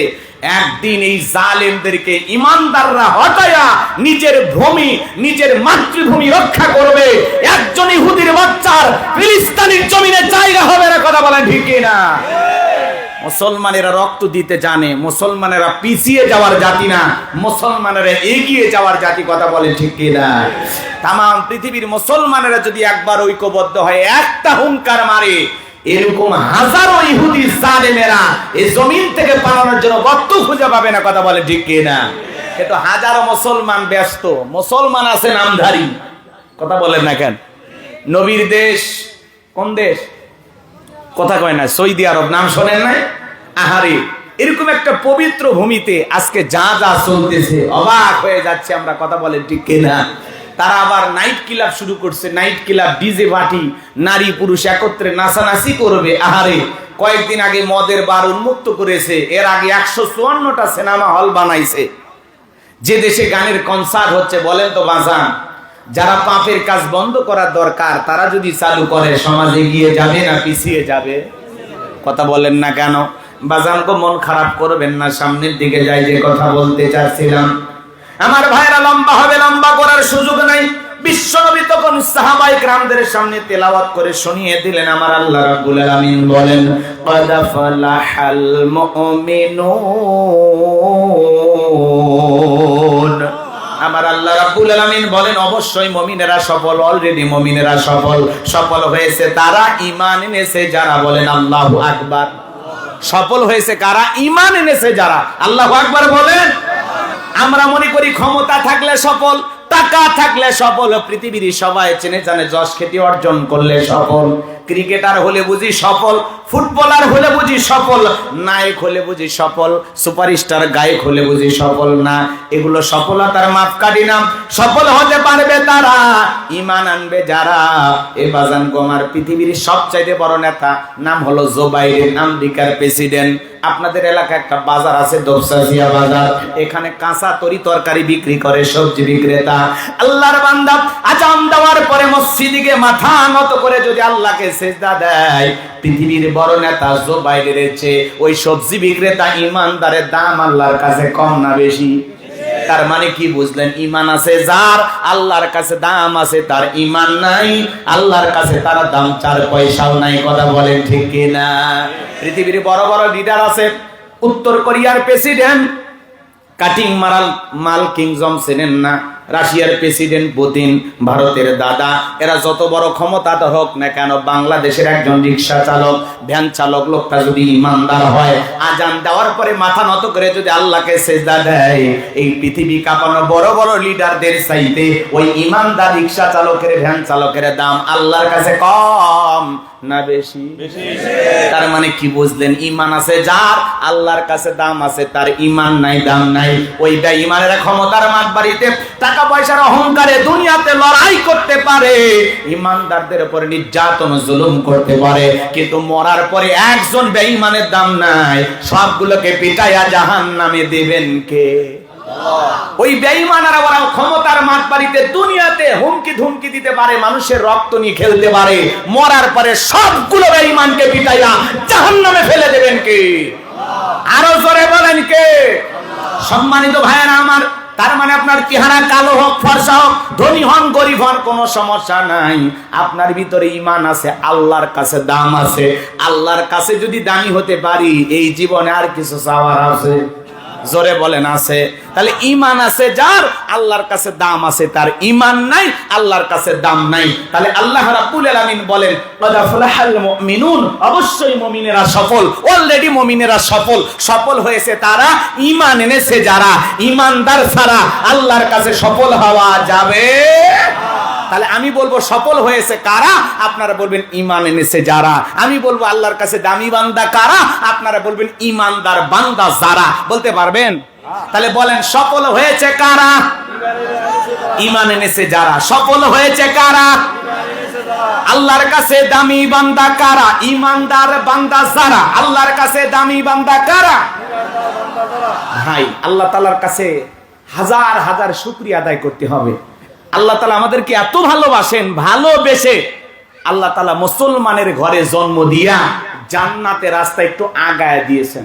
একদিন এই জালেমদেরকে ইমানদাররা হটায়া নিজের ভূমি, নিজের মাতৃভূমি রক্ষা করবে। একজন ইহুদির বাচ্চার ফিলিস্তিনের জমিনে জায়গা হবে না, কথা বলেন ঠিক কিনা? মুসলমানেরা রক্ত দিতে জানে, মুসলমানেরা পিছিয়ে যাওয়ার জাতি না, মুসলমানেরা এগিয়ে যাওয়ার জাতি, কথা বলেন ঠিক কিনা? তামাম পৃথিবীর মুসলমানেরা যদি একবার ঐক্যবদ্ধ হয়, একটা হুঙ্কার মারে, এরকম হাজারো ইহুদি জালেমেরা এই জমিন থেকে পালানোর জন্য গর্ত খুঁজে পাবে না, কথা বলে ঠিক কিনা? কিন্তু হাজারো মুসলমান ব্যস্ত, মুসলমান আছে নামধারী, কথা বলেন না কেন? নবীর দেশ কোন দেশ? কথা কয় না, সৌদি আরব, নাম শোনেন নাই? আহারে, এরকম একটা পবিত্র ভূমিতে আজকে যা যা চলতেছে, অবাক হয়ে যাচ্ছে আমরা, কথা বলেন ঠিক কিনা? তারা আবার নাইট ক্লাব শুরু করছে, নাইট ক্লাব, ডিজে পার্টি, নারী পুরুষ একত্রে নাচানাচি করবে। আহারে, কয়েকদিন আগে মদের বার উন্মুক্ত করেছে, এর আগে 154টা সিনেমা হল বানাইছে। যে দেশে গানের কনসার্ট হচ্ছে, বলেন তো বাজান, যারা পাপের কাজ বন্ধ করার দরকার, তারা যদি চালু করে, সমাজে এগিয়ে যাবে না পিছিয়ে যাবে? কথা বলেন না কেন? বাজানকে মন খারাপ করবেন না, সামনের দিকে যাই। যে কথা বলতে চাচ্ছিলাম, আমার ভাইরা, লম্বা হবে, লম্বা করার সুযোগ নাই। বিশ্বনবী তখন সাহাবায়ে কিরামদের সামনে তেলাওয়াত করে শুনিয়ে দিলেন, আমার আল্লাহ রাব্বুল আলামিন বলেন, ক্বাদ ফালাহাল মুমিনুন। আমার আল্লাহ রাব্বুল আলামিন বলেন, অবশ্যই মুমিনেরা সফল, অলরেডি মুমিনেরা সফল। সফল হয়েছে তারা ঈমান এনেছে যারা, বলেন আল্লাহু আকবার। সফল হয়েছে কারা? ঈমান এনেছে যারা, আল্লাহু আকবার বলেন। আমরা মনে করি ক্ষমতা থাকলে সফল, টাকা থাকলে সফল, পৃথিবীর সবাই চেনে জানে, যশ খ্যাতি অর্জন করলে সফল। ক্রিকেটার হলে বুঝি সফল, ফুটবলার হলে বুঝি সফল, নায়ক হলে বুঝি সফল, সুপারস্টার গায়ক হলে বুঝি সফল না। এগুলো সফলতার মাপকাঠি না। সফল হতে পারবে তারা, ঈমান আনবে যারা। এ বাজান গো আমার, পৃথিবীর সবচাইতে বড় নেতা নাম হলো জো বাইডেন, আমেরিকার প্রেসিডেন্ট। আপনাদের এলাকায় একটা বাজার আছে, দোবসাজিয়া বাজার, এখানে কাঁচা তরি তরকারি বিক্রি করে সবজি বিক্রেতা। আল্লাহর বান্দা আজান দেওয়ার পরে মসজিদে গিয়ে মাথা নত করে যদি আল্লাহকে সিজদা দেয়, পৃথিবীর বড় নেতা জো বাইডেনের চেয়ে ওই সবজি বিক্রেতা ইমানদারের দাম আল্লাহর কাছে কম না বেশি? তার মানে কি বুঝলেন? ঈমান আছে যার, আল্লাহর কাছে দাম আছে তার। ঈমান নাই, আল্লাহর কাছে তার দাম 4 পয়সাও নাই। কথা বলেন ঠিক কিনা? পৃথিবীর বড় বড় লিডার আছে। উত্তর কোরিয়ার প্রেসিডেন্ট কাটিং মারাল মাল কিং জং চেনেন না? রাশিয়ার প্রেসিডেন্ট পুতিন, ভারতের দাদা। এরা যত বড় ক্ষমতাধর হোক না কেন, বাংলাদেশের একজন রিক্সা চালক, ভ্যান চালক লোকটা যদি ইমানদার হয়, আজান দেওয়ার পরে মাথা নত করে যদি আল্লাহকে সিজদা দেয়, এই পৃথিবী কাঁপানো বড় বড় লিডারদের চাইতে ওই ইমানদার রিক্সা চালকের, ভ্যান চালকের দাম আল্লাহর কাছে কম না বেশি? তার মানে কি বুঝলেন? ঈমান আছে যার, আল্লাহর কাছে দাম আছে তার। ঈমান নাই, দাম নাই। ওই বেঈমানেরা ক্ষমতার মাতবাড়িতে, টাকা পয়সার অহংকারে দুনিয়াতে লড়াই করতে পারে, ঈমানদারদের উপর নির্যাতন জুলুম করতে পারে, কিন্তু মরার পরে একজন বেঈমানের দাম নাই। সবগুলোকে পিটাইয়া জাহান্নামে দিবেন কে? ওই বেঈমানেরা ওরা ক্ষমতার মাতবাড়িতে দুনিয়াতে হুমকি ধুমকি দিতে পারে, মানুষের রক্ত নিয়ে খেলতে পারে, মরার পরে সবগুলো বেঈমানকে পিটাইয়া জাহান্নামে ফেলে দেবেন কে? আরো জোরে বলেন কে? সম্মানিত ভাইয়েরা আমার, তার মানে আপনার চেহারা কালো হোক, ফর্সা হোক, ধনী হন, গরিব হন, কোনো সমস্যা নাই। আপনার ভিতরে ঈমান আছে, আল্লাহর কাছে দাম আছে। আল্লাহর কাছে যদি দামি হতে পারি, এই জীবনে আর কিছু চাওয়ার আছে? জোরে বলেন আছে? তাহলে ঈমান আছে যার, আল্লাহর কাছে দাম আছে তার। ঈমান নাই, আল্লাহর কাছে দাম নাই। তাহলে আল্লাহ রাব্বুল আলামিন বলেন, ক্বাদ আফলাহাল মুমিনুন, অবশ্যই মুমিনেরা সফল। অলরেডি মুমিনেরা সফল। সফল হয়েছে তারা, ঈমান এনেছে যারা। ঈমানদার ছাড়া আল্লাহর কাছে সফল হওয়া যাবে? তাহলে আমি বলবো সফল হয়েছে কারা, আপনারা বলবেন ঈমান এনেছে যারা। আমি বলবো আল্লাহর কাছে দামি বান্দা কারা, আপনারা বলবেন ঈমানদার বান্দা যারা। বলতে পারবেন? তাহলে বলেন সফল হয়েছে কারা? ঈমান এনেছে যারা। সফল হয়েছে কারা? আল্লাহর কাছে দামি বান্দা কারা? ঈমানদার বান্দা যারা। আল্লাহর কাছে দামি বান্দা কারা? ভাই, আল্লাহ তাআলার কাছে হাজার হাজার শুকরিয়া আদায় করতে হবে। আল্লাহ তাআলা আমাদেরকে এত ভালোবাসেন, ভালোবেসে আল্লাহ তাআলা মুসলমানের ঘরে জন্ম দিয়া জান্নাতের রাস্তা একটু আগায় দিয়েছেন।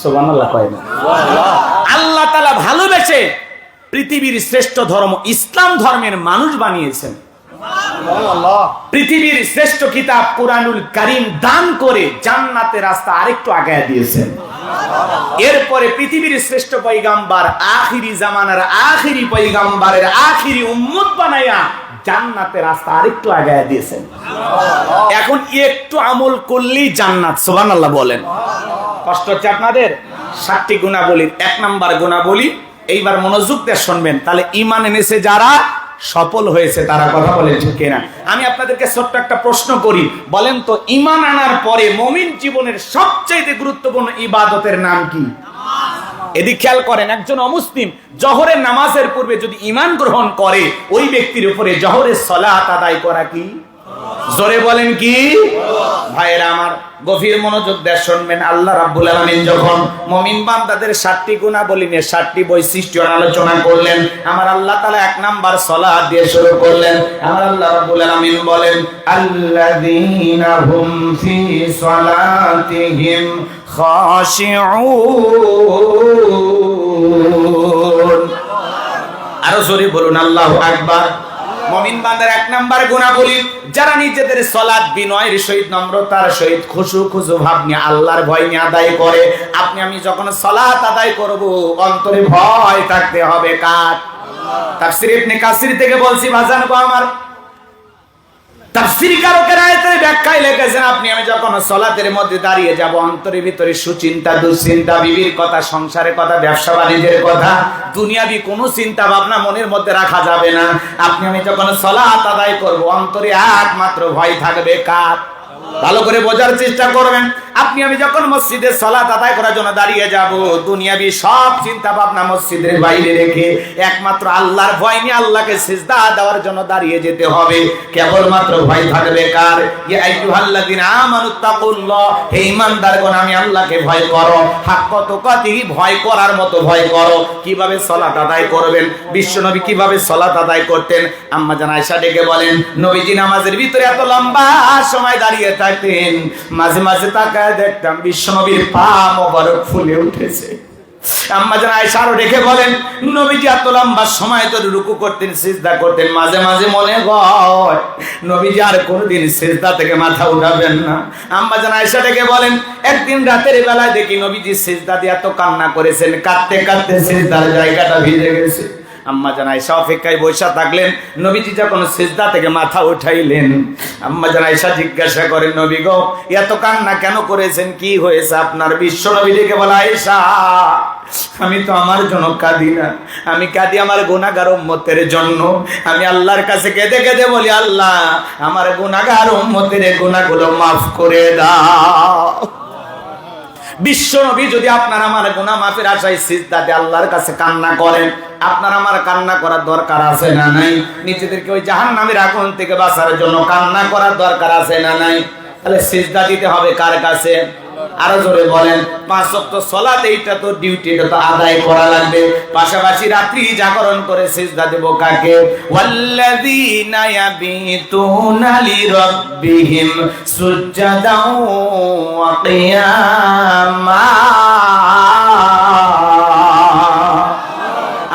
সুবহানাল্লাহ কয় না? আল্লাহ তাআলা ভালোবেসে পৃথিবীর শ্রেষ্ঠ ধর্ম ইসলাম ধর্মের মানুষ বানিয়েছেন। পৃথিবীর শ্রেষ্ঠ কিতাব কুরআনুল কারীম দান করে জান্নাতের রাস্তা আরেকটু আগায় দিয়েছেন। এরপরে পৃথিবীর শ্রেষ্ঠ পয়গাম্বার, আখিরি জামানার আখিরি পয়গাম্বারের আখিরি উম্মত বানায়া জান্নাতের রাস্তা আরেকটু আগায় দিয়েছেন। এখন একটু আমল করলেই জান্নাত। সুবহানাল্লাহ বলেন। কষ্ট হচ্ছে আপনাদের? 7টি গুণাবলীর 1 নাম্বার গুণাবলী, এইবার মনোযোগ দিয়ে শুনবেন। তাহলে ঈমান এনেছে যারা, সফল হয়েছে তারা। কথা বলেন ঠিক কিনা? আমি আপনাদেরকে ছোট্ট একটা প্রশ্ন করি, বলেন তো ঈমান আনার পরে মুমিন জীবনের সবচেয়ে গুরুত্বপূর্ণ ইবাদতের নাম কি? এদিক খেয়াল করেন, একজন অমুসলিম জোহরের নামাজের পূর্বে যদি ঈমান গ্রহণ করে, ওই ব্যক্তির উপরে জোহরের সালাত আদায় করা কি? জোরে বলেন কি? ভাইয়েরা আমার, গভীর মনোযোগ দিয়ে শুনবেন। আল্লাহ রাব্বুল আলামিন যখন মুমিন বান্দাদের 7টি গুণাবলী নিয়ে 7টি বৈশিষ্ট্য আলোচনা করলেন, আমার আল্লাহ তাআলা 1 নাম্বার সালাত দিয়ে শুরু করলেন। আমার আল্লাহ রাব্বুল আলামিন বলেন, আল্লাযীনা হুম ফি সালাতিহিম খাশিউন। আরো জোরে বলুন আল্লাহু আকবার। মুমিন বান্দার 1 নাম্বার গুণাবলী, যারা নিজেদের সালাত বিনয়ের সহিত, নম্রতার সহিত, খুশু ভাব নিয়ে, আল্লাহর ভয় নিয়ে আদায় করে। আপনি আমি যখন সালাত আদায় করব, অন্তরে ভয় থাকতে হবে কার? তাফসীর ইবনে কাসির থেকে বলছি, ভাজান গো আমার, তাফসীরকারকেরা আয়াতের ব্যাখ্যায় লিখেছেন, আপনি আমি যখন সালাতের মধ্যে দাঁড়িয়ে যাব, অন্তরের ভিতরে সুচিন্তা, দুশ্চিন্তা, বিবির কথা, সংসারের কথা, ব্যবসা বাণিজ্যের কথা, দুনিয়াবি কোনো চিন্তা ভাবনা মনের মধ্যে রাখা যাবে না। আপনি আমি যখন সালাত আদায় করব, অন্তরে একমাত্র ভয় থাকবে কার? ভালো করে বোঝার চেষ্টা করবেন। আপনি আমি যখন মসজিদে সালাত আদায় করার জন্য দাঁড়িয়ে যাব, দুনিয়াবি সব চিন্তা ভাবনা মসজিদের বাইরে রেখে একমাত্র আল্লাহর ভয় নিয়ে আল্লাহকে সিজদা দেওয়ার জন্য দাঁড়িয়ে যেতে হবে। কেবলমাত্র ভয় থাকবে কার? ইয়া আইয়ুহাল্লাযিনা আমানুত্তাকুল্লাহ, হে ঈমানদারগণ আমি আল্লাহকে ভয় করো, হাক্কা তুকাতিহি, ভয় করার মতো ভয় করো। কিভাবে সালাত আদায় করবেন? বিশ্বনবী কিভাবে সালাত আদায় করতেন? আম্মা জান আয়েশা ডেকে বলেন, নবীজি নামাজের ভিতরে এত লম্বা সময় দাঁড়িয়ে থাকতেন, মাঝে মাঝে তাকায় দেখতাম বিশ্বনবীর পা মোবারক ফুলে উঠেছে। আম্মা জান আয়েশা আরো রেখে বলেন, নবীজি এত লম্বা সময় ধরে রুকু করতেন, সিজদা করতেন, মাঝে মাঝে মনে হয় নবীজি আর কোনোদিন সিজদা থেকে মাথা উঠাবেন না। আম্মা জান আয়েশা রেখে বলেন, একদিন রাতের বেলায় দেখি নবীজি সিজদা দিয়ে এত কান্না করেছেন, কাঁদতে কাঁদতে সিজদার জায়গাটা ভিজে গেছে। আম্মা জান আয়েশা অপেক্ষায় বসে থাকলেন, নবীজি যখন সিজদা থেকে মাথা উঠাইলেন, আম্মা জান আয়েশা জিজ্ঞাসা করেন, নবী গো এত কান্না কেন করেছেন, কি হয়েছে আপনার? বিশ্ব নবী ডেকে বলে, আয়েশা আমি তো আমার জন্য কাঁদি না, আমি কাঁদি আমার গুনাহগার উম্মতের জন্য। আমি আল্লাহর কাছে কেঁদে কেঁদে বলি, আল্লাহ আমার গুনাহগার উম্মতের গুনাহগুলো মাফ করে দাও। বিশ্ব নবী যদি আপনার আমার গুনাহ মাফের আশায় সিজদাতে আল্লাহর কাছে কান্না করেন, আপনার আমার কান্না করার দরকার আছে না নাই? নিজেদেরকে ওই জাহান্নামের আগুন থেকে বাঁচার জন্য কান্না করার দরকার আছে না নাই? তাহলে সিজদা দিতে হবে কার কাছে? আরো জোরে বলেন। 5 ওয়াক্ত সালাত, এইটা তো ডিউটি, এটা তো আদায় করা লাগবে। পাশাপাশি রাত্রি জাগরণ করে সিজদা দেব কাকে? ওয়াল্লাযীনা ইয়াবিতুনা লিরাব্বিহিম সুজদাও ওয়া কিয়ামা।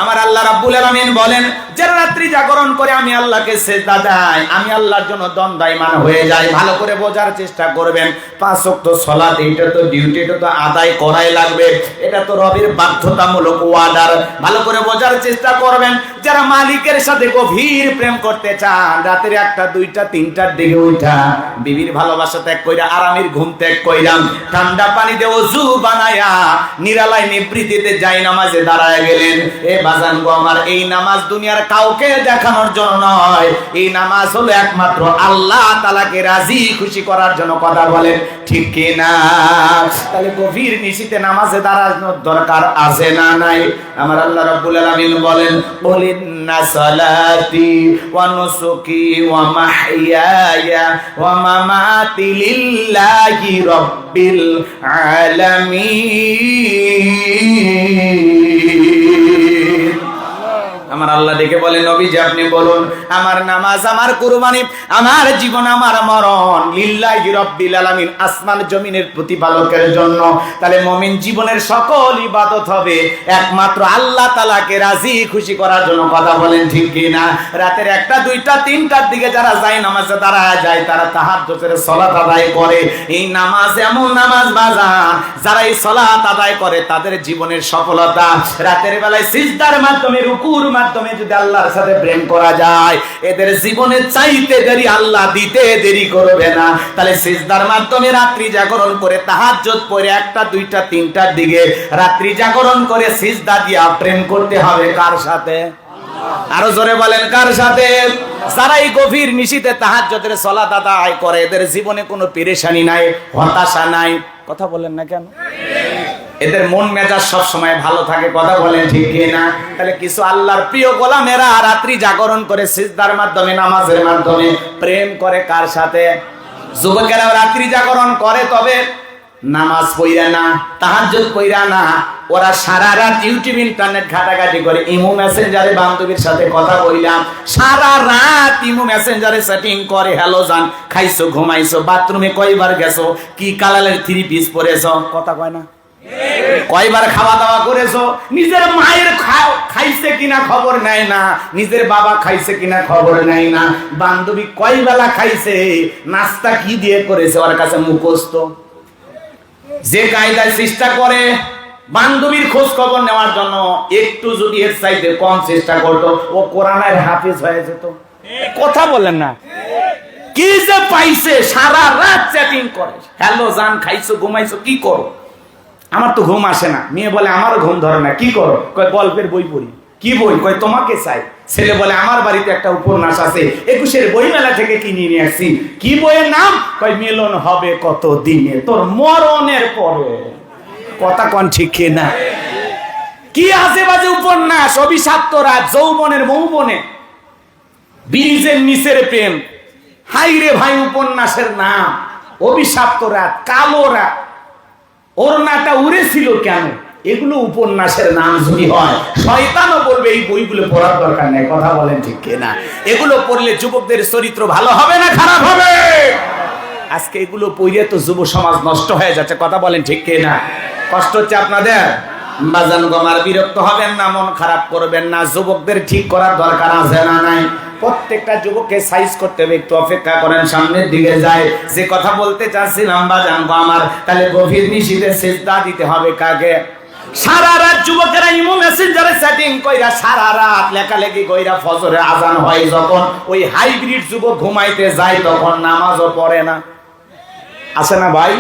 আমার আল্লাহ রাব্বুল আলামিন বলেন, যারা রাত্রি জাগরণ করে আমি আল্লাহকে সিজদা দেয়, আমি আল্লাহর জন্য দণ্ডায়মান হয়ে যাই। ভালো করে বোঝার চেষ্টা করবেন। 5 ওয়াক্ত সালাত, এটা তো ডিউটি, এটা তো আদায় করাই লাগবে, এটা তো রবের বাধ্যতামূলক ওয়ার্ডার। ভালো করে বোঝার চেষ্টা করবেন। যারা মালিকের সাথে গভীর প্রেম করতে চান, রাতের 1টা 2টা 3টার দিকে উঠা বিবির ভালোবাসা ত্যাগ কইরা, আরামের ঘুম ত্যাগ কইরা, ঠান্ডা পানি দিয়ে ওযু বানায়া নিরালায় নিবৃত্তিতে যাই নামাজে দাঁড়ায় গেলেন। এ বাজান গো আমার, এই নামাজ দুনিয়ার কাউকে দেখানোর জন্য নয়, এই নামাজ হলো একমাত্র আল্লাহ তাআলাকে রাজি খুশি করার জন্য। কথা বলেন ঠিক কি না? তাহলে গভীর নিশিতে নামাজে দাঁড়ানোর দরকার আছে না নাই? আমার আল্লাহ রাব্বুল আলামিন বলেন, ইন্না সালাতি ওয়া নুসুকি ওয়া মাহইয়ায়া ওয়া মামাতি লিল্লাহি রাব্বিল আলামিন। আমার আল্লাহ ডেকে বলেন, নবীজি আপনি বলুন, আমার নামাজ, আমার কুরবানি, আমার জীবন, আমার মরণ লিল্লাহি রাব্বিল আলামিন, আসমান জমিনের প্রতিপালকের জন্য। তাহলে মুমিন জীবনের সকল ইবাদত হবে একমাত্র আল্লাহ তাআলাকে রাজি খুশি করার জন্য। কথা বলেন ঠিক কি না? রাতের 1টা 2টা 3টার দিকে যারা যায় নামাজে দাঁড়ায় যায়, তারা তাহাজ্জুদের সালাত আদায় করে। এই নামাজ এমন নামাজ বাজান, যারা এই সালাত আদায় করে তাদের জীবনের সফলতা। রাতের বেলায় সিজদার মাধ্যমে, রুকুর মাধ্যমে যদি আল্লাহর সাথে প্রেম করা যায়, এদের জীবনে চাইতে দেরি আল্লাহ দিতে দেরি করবে না। তাহলে সিজদার মাধ্যমে রাত্রি জাগরণ করে, তাহাজ্জুদ পড়ে 1টা 2টা 3টার দিকে রাত্রি জাগরণ করে সিজদা দিয়া প্রেম করতে হবে কার সাথে? আরো জোরে বলেন, কার সাথে? যারা এই গভীর নিশিতে তাহাজ্জুদের সালাত আদায় করে, এদের জীবনে কোনো পেরেশানি নাই, হতাশা নাই। কথা বলেন না কেন? এদের মন মেজাজ সব সময় ভালো থাকে। কথা বলেন ঠিক কি না? তাহলে কিছু আল্লাহর প্রিয় গোলামেরা রাত্রি জাগরণ করে সিজদার মাধ্যমে, নামাজের মাধ্যমে প্রেম করে কার সাথে? যুবকেরা রাত্রি জাগরণ করে, তবে নামাজ পড়া না, তাহাজ্জুদ পড়া না, ওরা সারা রাত ইউটিউব ইন্টারনেট ঘাটাঘাটি করে। ইমো মেসেঞ্জারে বান্ধবীর সাথে কথা বললাম, সারা রাত ইমো মেসেঞ্জারে সেটিং করে। হ্যালো জান, খাইছো, ঘুমাইছো, বাথরুমে কয়বার গেছো, কি কালারের 3 পিস পরেছো, কথা কয় না? কয়বার খাওয়া দাওয়া করেছো, নিজের মায়ের খাইছে কিনা খবর নেয় না, নিজের বাবা খাইছে কিনা খবর নেয় না, বান্ধবী কয় বেলা খাইছে, নাস্তা কি দিয়ে করেছে ওর কাছে মুখস্থ। যে কায়দায় চেষ্টা করে বান্ধবীর খোঁজ খবর নেওয়ার জন্য, একটু যদি এর চাইতে কম চেষ্টা করতো, ও কোরআনের হাফেজ হয়ে যেত। কথা বলেন না? কি যে পাইছে, সারা রাত চ্যাটিং করে, হ্যালো জান, খাইছো, ঘুমাইছো, কি করো? আমার তো ঘুম আসে না। মেয়ে বলে আমারও ঘুম ধরে না, কি করো? কয় গল্পের বই পড়ি। কি বই? কয় তোমাকে চাই। ছেলে বলে আমার বাড়িতে একটা উপন্যাস আছে, 21-এর বই মেলা থেকে কিনে নিয়ে আসছি। কি বইয়ের নাম? কয় মিলন হবে কত দিনে, তোর মরণের পরে। কথা কোন ঠিক না? কি আজে বাজে উপন্যাস, অভিশপ্ত রাত, যৌবনের মৌবনে, ব্রিজের নিচের প্রেম। হাই রে ভাই, উপন্যাসের নাম অভিশপ্ত রাত, কালো রাত, ওড়নাটা উড়েছিল কেন? এগুলো উপন্যাসের নাম যদি হয়, শয়তানও বলবে এই বইগুলো পড়ার দরকার নেই। কথা বলেন ঠিক কিনা? এগুলো পড়লে যুবকদের চরিত্র ভালো হবে না খারাপ হবে? আজকে এগুলো পড়ে তো যুব সমাজ নষ্ট হয়ে যাচ্ছে। কথা বলেন ঠিক কিনা? কষ্ট হচ্ছে আপনাদের? বাজান গমার, বিরক্ত হবেন না, মন খারাপ করবেন না। যুবকদের ঠিক করার দরকার আছে না নাই? প্রত্যেকটা যুবককে সাইজ করতে হবে। একটু অপেক্ষা করেন, সামনের দিকে যায়। যে কথা বলতে চাচ্ছিলাম বাজান গমার, তাহলে গভীর নিশীথে সিজদা দিতে হবে কাকে? সারা রাত যুবকেরা ইমো মেসেঞ্জারে চ্যাটিং কইরা, সারা রাত লেখালেখি কইরা, ফজরে আজান হয় যখন, ওই হাইব্রিড যুবক ঘুমাইতে যায় তখন নামাজও পড়ে না। আছে না ভাই?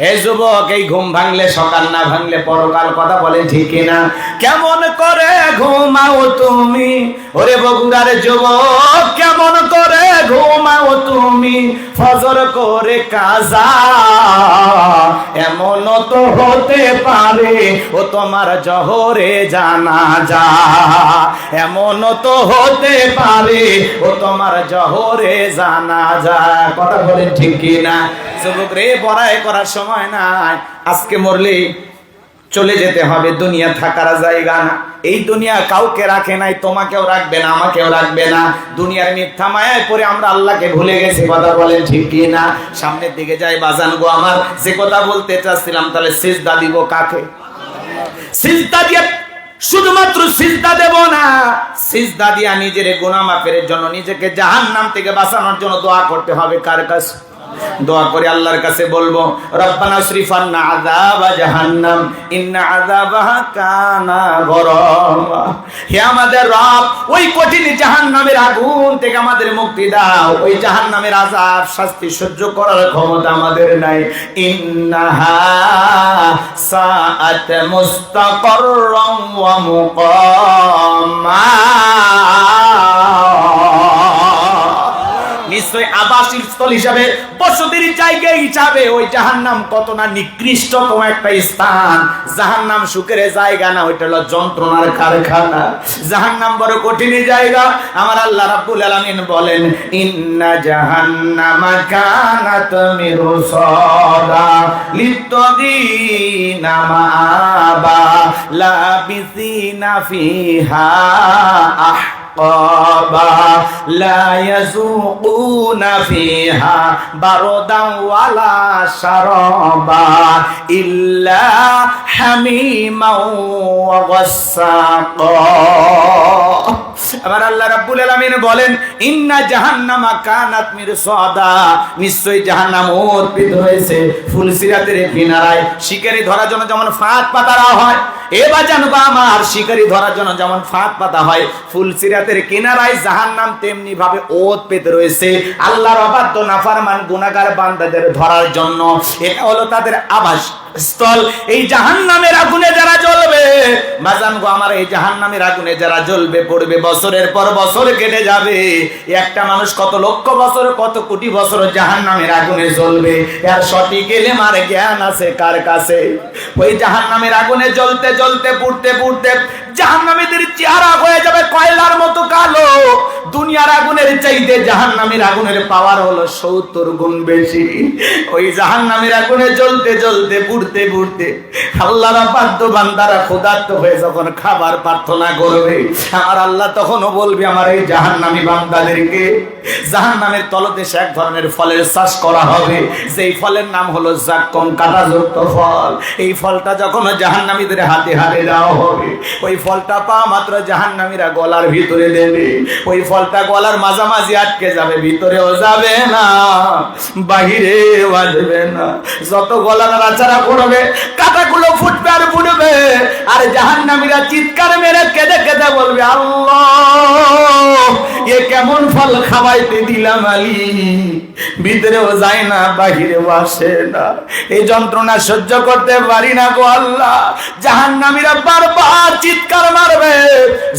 এই যুবক, এই ঘুম ভাঙলে সকাল, না ভাঙলে পরকাল। কথা বলেন ঠিক কিনা? কেমন করে ঘুমাও তুমি, ওরে বগুড়ার যুবক, কেমন করে ঘুমাও তুমি, ফজর করে কাজা। এমন তো হতে পারে ও তোমার জহরে জানাজা, এমন তো হতে পারে ও তোমার জহরে জানাজা। কথা বলেন ঠিক কিনা? যুবক রে, বড়াই করার সময় নাই। আজকে মরলে চলে যেতে হবে, দুনিয়া থাকার জায়গা না। এই দুনিয়া কাউকে রাখে নাই, তোমাকেও রাখবে না, আমাকেও রাখবে না। দুনিয়ার মিথ্যা মায়ায় পরে আমরা আল্লাহকে ভুলে গেছি। কথা বলেন ঠিক কি না? সামনের দিকে যাই বাজান গো আমার, যে কথা বলতে চাচ্ছিলাম, তাহলে সিজদা দিব কাকে? সিজদা দিয়ে শুধুমাত্র সিজদা দেব না, সিজদা দিয়া নিজের গুনাহ মাফের জন্য, নিজেকে জাহান্নাম থেকে বাঁচানোর জন্য দোয়া করতে হবে। কার কাছে? দোয়া করে আল্লাহর কাছে বলবো, রব্বানা সরিফান্না আযাবা জাহান্নাম ইন্না আযাবাহা কানা গরামা। হে আমাদের রব, ওই কঠিন জাহান্নামের আগুন থেকে আমাদের মুক্তি দাও। ওই জাহান্নামের আযাব, শাস্তি সহ্য করার ক্ষমতা আমাদের নাই। ইন্নাহা সাআত মুস্তাকাররাম ওয়া মুকামা। নিশ্চয় আবাসিক স্থল হিসাবে, বসতির জায়গা হিসাবে ওই জাহান্নাম কত না নিকৃষ্টতম একটা স্থান। জাহান্নাম সুখের জায়গা না, ওইটা হলো যন্ত্রণার কারখানা। জাহান্নাম বড় কঠিন জায়গা। আমার আল্লাহ রাব্বুল আলামিন বলেন, ইন্না জাহান্নামা কানাত মিরসাদা লিত্তাগিনা মাআবা লাবিসিনা ফিহা لا يذوقون فيها بردا ولا شرابا إلا حميما وغساقا। আবার আল্লাহ রাব্বুল আলামিন বলেন, ইন্না জাহান্নামা কানাত মিরসাদা, নিশ্চয়ই জাহান্নাম উৎপিত হয়েছে ফুলসিরাতের কিনারায়। শিকারি ধরার জন্য যেমন ফাঁদ পাতা হয়, এবার জানবা আমার, শিকারি ধরার জন্য যেমন ফাঁদ পাতা হয়, ফুলসিরাতের কিনারায় জাহান্নাম তেমনি ভাবে ওৎপিত রয়েছে আল্লাহর অবাধ্য নাফরমান গুনাহগার বান্দাদের ধরার জন্য। এটা হলো তাদের আবাস স্থল। এই জাহান্নামের আগুনে যারা জ্বলবে, বাজান গো আমার, এই জাহান্নামের আগুনে যারা জ্বলবে পড়বে, বছরের পর বছর কেটে যাবে। একটা মানুষ কত লক্ষ বছর, কত কোটি বছর জাহান্নামের আগুনে জ্বলবে, এর সঠিক ইলম আর জ্ঞান আছে কার কাছে? ওই জাহান্নামের আগুনে জ্বলতে জ্বলতে, পুড়তে পুড়তে জাহান্নামীদের চেহারা হয়ে যাবে কয়লার মতো কালো। দুনিয়ার আগুনের চাইতে জাহান্নামের আগুনের পাওয়ার হলো 70 গুণ বেশি। ওই জাহান্নামের আগুনে জ্বলতে জ্বলতে, পুড়তে পুড়তে আল্লাহর অবাধ্য বান্দারা ক্ষুধার্ত হয়ে যখন খাবার প্রার্থনা করবে, আমার আল্লাহ তখনও বলবে আমার এই জাহান্নামী বান্দাদেরকে জাহান্নামের তলদেশে এক ধরনের ফলের চাষ করা হবে, যেই ফলের নাম হলো জাক্কুম, কাঁটাযুক্ত ফল। এই ফলটা যখন জাহান্নামীদের হাতে হাতে দেওয়া হবে, ওই ফলটা পাওয়া মাত্র জাহান্নামীরা গলার ভিতরে দেবে। ওই ফলটা গলার মাঝামাঝি আটকে যাবে, ভিতরেও যাবে না, বাহিরেও আসবে না। যত গলা নাড়াচাড়া করবে কাঁটাগুলো ফুটবে আর ফুটবে, আর জাহান্নামীরা চিৎকার মেরে কেঁদে কেঁদে বলবে, আল্লাহ এ কেমন ফল খাওয়াইতে দিলাম আলী, ভিতরেও যায় না, বাহিরেও আসে না, এই যন্ত্রণা সহ্য করতে পারি না গো আল্লাহ। জাহান্নামীরা বারবার চিৎকার মারবে,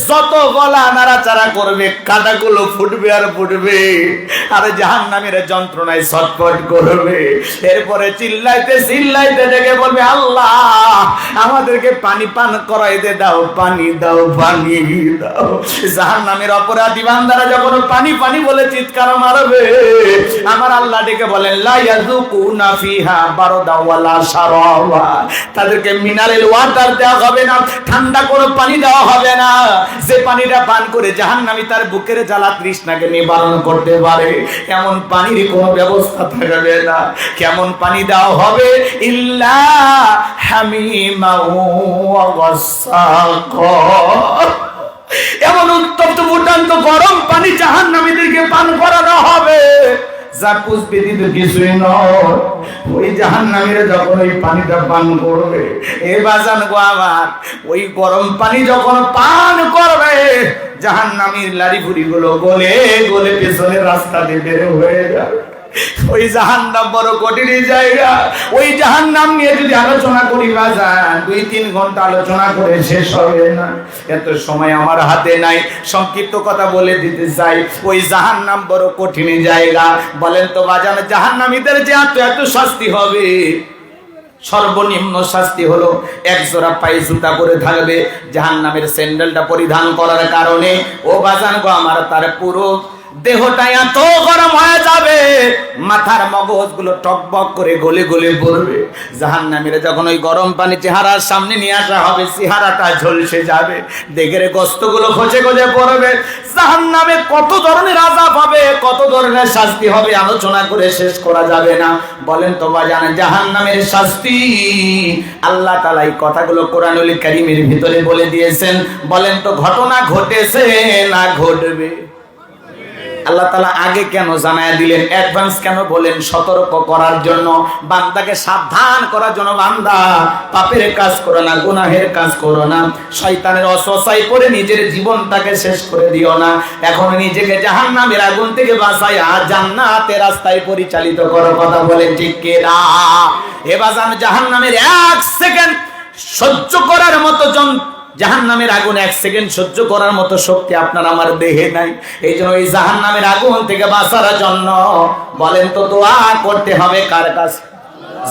যত গলা নাড়াচাড়া করবে কাঁটাগুলো ফুটবে আর ফুটবে, আর জাহান্নামীরা যন্ত্রণায় ছটফট করবে। এরপরে চিল্লাইতে চিল্লাইতে ডেকে বলবে, আল্লাহ আমাদেরকে পানি পান করাইতে দাও, পানি দাও, পানি দাও। জাহান্নামের অপরাধী বান্দারা যখন পানি পানি বলে চিৎকার মারবে, আমার আল্লাহ ডেকে বলেন, লা ইয়াযুকুনা ফিহা বারদা ওয়ালা শারাবা, তাদেরকে মিনারেল ওয়াটার দেওয়া হবে না, ঠান্ডা কোনো পানি দেওয়া হবে না। যে পানিটা পান করে জাহান্নামী তার বুকের জ্বালা তৃষ্ণাকে নিবারণ করতে পারে, এমন পানির কোনো ব্যবস্থা থাকবে না। কেমন পানি দেওয়া হবে? ইল্লা হামিমা ওয়া গাসসাকা, এমন উত্তপ্ত ফুটান্ত গরম পানি জাহান্নামীদেরকে পান করানো হবে, যা কুছ ব্যতীত কিছুই নয়। ওই জাহান্নামীরা যখন ওই পানিটা পান করবে, এ বাজান গো আমার, ওই গরম পানি যখন পান করবে, জাহান্নামীর লাড়ি ভুড়ি গুলো গলে গলে পেছনের রাস্তা দিয়ে বের হয়ে যাবে। ওই জাহান্নাম বড় কঠিন জায়গা। ওই জাহান্নাম নিয়ে যদি আলোচনা করি বাজান, 2-3 ঘন্টা আলোচনা করে শেষ হবে না, এত সময় আমার হাতে নাই। সংক্ষিপ্ত কথা বলে দিতে চাই, ওই জাহান্নাম বড় কঠিন জায়গা। বলেন তো বাজান, জাহান্নামীদের যে এত এত শাস্তি হবে, সর্বনিম্ন শাস্তি হলো এক জোড়া পায়ে জুতা করে থাকবে, জাহান্নামের স্যান্ডেলটা পরিধান করার কারণে ও বাজান গো আমার, তার পুরো দেহটা এত গরম হয়ে যাবে, মাথার মগজগুলো টকবক করে গলে গলে পড়বে। জাহান্নামীরা যখন ওই গরম পানি চেহারার সামনে নিয়ে আসা হবে, চেহারাটা ঝলসে যাবে, দেখে গোস্তগুলো খসে খসে পড়বে। জাহান্নামে কত ধরনের আযাব হবে, কত ধরনের শাস্তি হবে, আলোচনা করে শেষ করা যাবে না। বলেন তো বাজান, জাহান্নামের শাস্তি আল্লাহ তাআলা এই কথাগুলো কোরআনুল কারীমের ভিতরে বলে দিয়েছেন। বলেন তো ঘটনা ঘটেছে না ঘটবে? আল্লাহ তাআলা আগে কেন জানায় দিলেন, অ্যাডভান্স কেন বলেন? সতর্ক করার জন্য, বান্দাকে সাবধান করার জন্য, বান্দা পাপের কাজ করো না, গুনাহের কাজ করো না, শয়তানের ওয়াসওয়াসায় পড়ে নিজের জীবনটাকে শেষ করে দিও না। এখন নিজেকে জাহান্নামের আগুন থেকে বাঁচায়া জান্নাতের রাস্তায় পরিচালিত করো। কথা বলে ঠিক কি না? এ বাজান, জাহান্নামের 1 সেকেন্ড সহ্য করার মতো জাহান্নামের আগুন 1 সেকেন্ড সহ্য করার মতো শক্তি আপনার আমার দেহে নাই। এই জন্য এই জাহান্নামের আগুন থেকে বাঁচার জন্য বলেন তো দোয়া করতে হবে কার কাছে?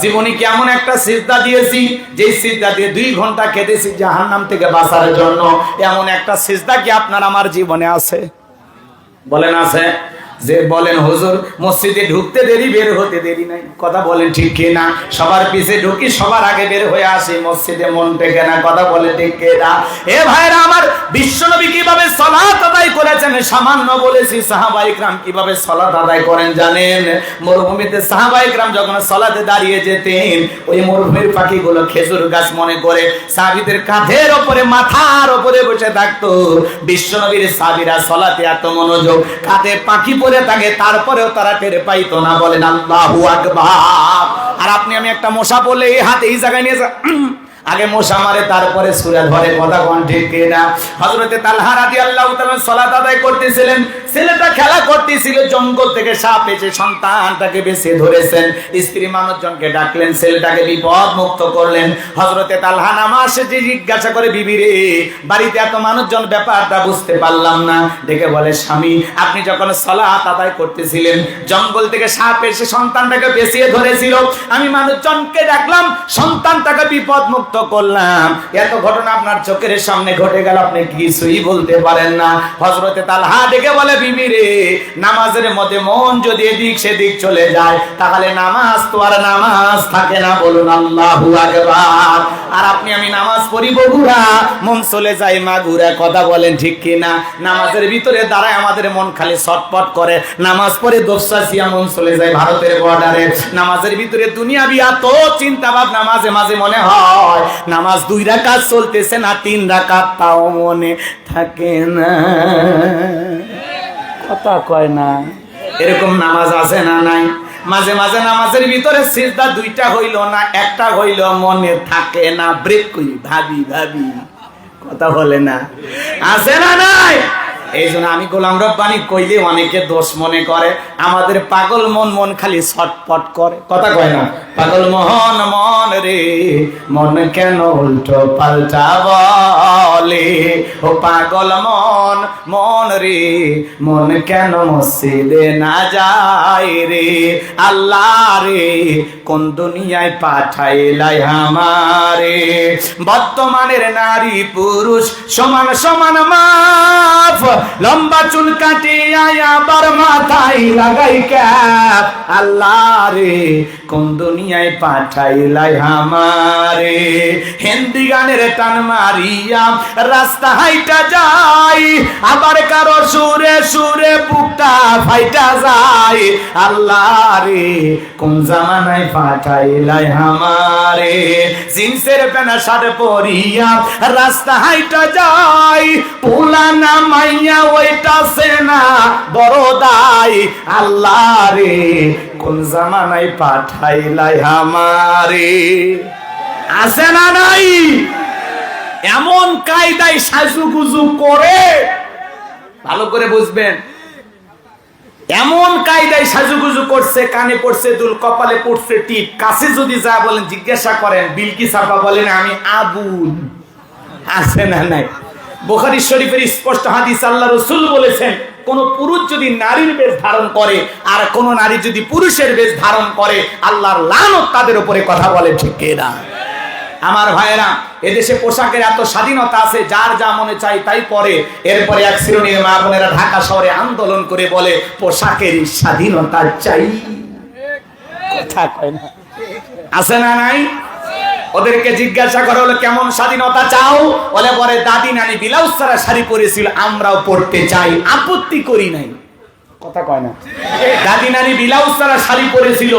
জীবনে কেমন একটা সিজদা দিয়েছি, যে সিজদা দিয়ে 2 ঘন্টা কেঁদেছি জাহান্নাম থেকে বাঁচার জন্য, এমন একটা সিজদা কি আপনার আমার জীবনে আছে? বলেন আছে? যে বলেন হুজুর মসজিদে ঢুকতে দেরি, বের হতে দেরি নাই। কথা বলেন ঠিক কি না? সবার পিছে ঢুকি, সবার আগে বের হয়ে আসি, মসজিদে মন টেকে না। কথা বলে ঠিক কি না? এ ভাইরা আমার, বিশ্বনবী কিভাবে সালাত আদায় করেছেন সামান্য বলেছি। সাহাবায়ে কিরাম কিভাবে সালাত আদায় করেন জানেন? মরুভূমিতে সাহাবায়ে কিরাম যখন সালাতে দাঁড়িয়ে যেতেন, ওই মরুভূমির পাখিগুলো খেজুর গাছ মনে করে সাহাবীদের কাঁধের উপরে, মাথার উপরে বসে থাকতো। বিশ্বনবীর সাহাবীরা সালাতে এত মনোযোগ, কাঁধে পাখি পড়ে থাকে, তারপরেও তারা টের পাইতো না। বলেন আল্লাহু আকবার। আর আপনি আমি একটা মশা বলে এই হাতে এই জায়গায় নিয়ে আগে মশা মারে, তারপরে সূরা ধরে। কথা কোন ঠিক কিনা? হযরতে তালহা রাদিয়াল্লাহু তাআলা সালাত আদায় করতেছিলেন, ছেলেটা খেলা করতেছিল, জঙ্গল থেকে সাপ এসে সন্তানটাকে বেঁচে ধরেছেন। স্ত্রী মানুষজনকে ডাকলেন, ছেলেটাকে বিপদ মুক্ত করলেন। হযরতে তালহা নামাজ শেষে জিজ্ঞাসা করে, বিবি রে, বাড়িতে এত মানুষজন, ব্যাপারটা বুঝতে পারলাম না। ডেকে বলে, স্বামী আপনি যখন সালাত আদায় করতেছিলেন, জঙ্গল থেকে সাপ এসে সন্তানটাকে বেঁচে ধরেছিল, আমি মানুষজনকে ডাকলাম, সন্তানটাকে বিপদ মুক্ত করলাম। এত ঘটনা আপনার চোখের সামনে ঘটে গেল, আপনি কিছুই বলতে পারেন না। হযরতে তালহা ডেকে বলে, বিবি রে, নামাজের মধ্যে মন যদি এদিক সেদিক চলে যায়, তাহলে নামাজ তো আর নামাজ থাকে না। বলুন আল্লাহু আকবার। আর আপনি আমি নামাজ পড়ি বগুড়া, মন চলে যায় মাগুরা। কথা বলেন ঠিক কি না? নামাজের ভিতরে দাঁড়ায় আমাদের মন খালি ছটপট করে, নামাজ পড়ে দোসাসিয়া মন চলে যায় ভারতের বর্ডারে। নামাজের ভিতরে দুনিয়াবি এত চিন্তা ভাবনা, মাঝে মাঝে মনে হয় নামাজ 2 রাকাত চলতেছে না 3 রাকাত, তাও মনে থাকে না। কথা কয় না। এরকম নামাজ আছে না নাই? মাঝে মাঝে নামাজের ভিতরে সিজদা দুইটা হইল না, একটা হইল, মনে থাকে না, ব্রেক করি, ভাবি ভাবি, কথা বলে না, আছে না নাই? এই জন্য আমি গোলাম রব্বানি কইলে অনেকে দোষ মনে করে, আমাদের পাগল মন মন খালি ছটপট করে, কথা কয় না? পাগল মন মন রে মন কেন উল্টো পাল্টা বলে, ও পাগল মন মন রে মন কেন মসজিদে না যায় রে, আল্লাহ রে কোন দুনিয়ায় পাঠাইলাই আমারে। বর্তমানের নারী পুরুষ সমান সমান মাপ, লম্বা চুল কাটিয়ে আবার মাথায় লাগাই ক্যাপ, আল্লাহ রে কোন দুনিয়ায় পাঠাইলাই আমারে। হিন্দি গানের টান মারিয়া রাস্তা হাইটা যায়, আবার কারো সুরে সুরে বুকটা ফাইটা যায়, আল্লাহ রে কোন জামানায় পাঠাইলাই আমারে। জিন্সের প্যান্ট শার্ট পরিয়া রাস্তা হাইটা যায়, পোলা না মাইয়া ওইটা সেনা বড় দায়, আল্লাহ রে কোন জামানায় পাঠাইলাই আমারে। আছে না নাই? এমন কায়দায় সাজুগুজু করে, ভালো করে বুঝবেন, এমন কায়দায় সাজুগুজু করছে, কানে পড়ছে দুল, কপালে পড়ছে টিপ, কাছে যদি যা বলেন জিজ্ঞাসা করেন বিলকিস আপা বলেন আমি আবুল। আছে না নাই? বুখারী শরীফের স্পষ্ট হাদিস, আল্লাহ রাসূল বলেছেন কোন পুরুষ যদি নারীর বেশ ধারণ করে আর কোন নারী যদি পুরুষের বেশ ধারণ করে, আল্লাহর লানত তাদের উপরে, কথা বলে ঠিক কিনা? আমার ভাইয়েরা, এদেশে পোশাকের এত স্বাধীনতা আছে, যার যা মনে চাই তাই পরে। এরপরে এক শ্রেণীর মা বোনেরা ঢাকা শহরে আন্দোলন করে বলে পোশাকের স্বাধীনতা চাই, কথা কয় না? আছে না নাই? ওদেরকে জিজ্ঞাসা করা হলো কেমন স্বাধীনতা চাও? বলে পরে দাদি নানি ব্লাউজ ছাড়া শাড়ি পরেছিল, আমরাও পরতে চাই, আপত্তি করি নাই, কথা কয় না? দাদি নানি ব্লাউজ ছাড়া শাড়ি পরেছিল,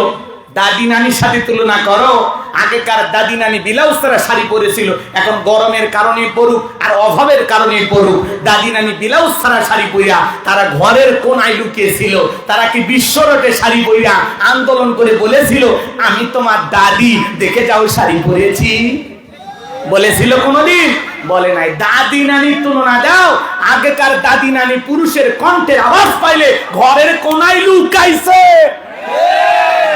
দাদি নানির সাথে তুলনা করো। আগেকার দাদি নানি ব্লাউজ ছাড়া শাড়ি পরেছিল, এখন গরমের কারণে পড়ুক আর অভাবের কারণে পড়ুক, দাদি নানি ব্লাউজ ছাড়া শাড়ি পরিয়া তারা ঘরের কোনায় লুকিয়েছিল। তারা কি বিশ্বরোডে শাড়ি পরিয়া আন্দোলন করে বলেছিল আমি তোমার দাদি, দেখে যাও শাড়ি পরেছি? বলেছিল কোনদিন? বলে নাই। দাদি নানির তুলনা দাও, আগেকার দাদি নানি পুরুষের কণ্ঠের আওয়াজ পাইলে ঘরের কোনায় লুকাইছে,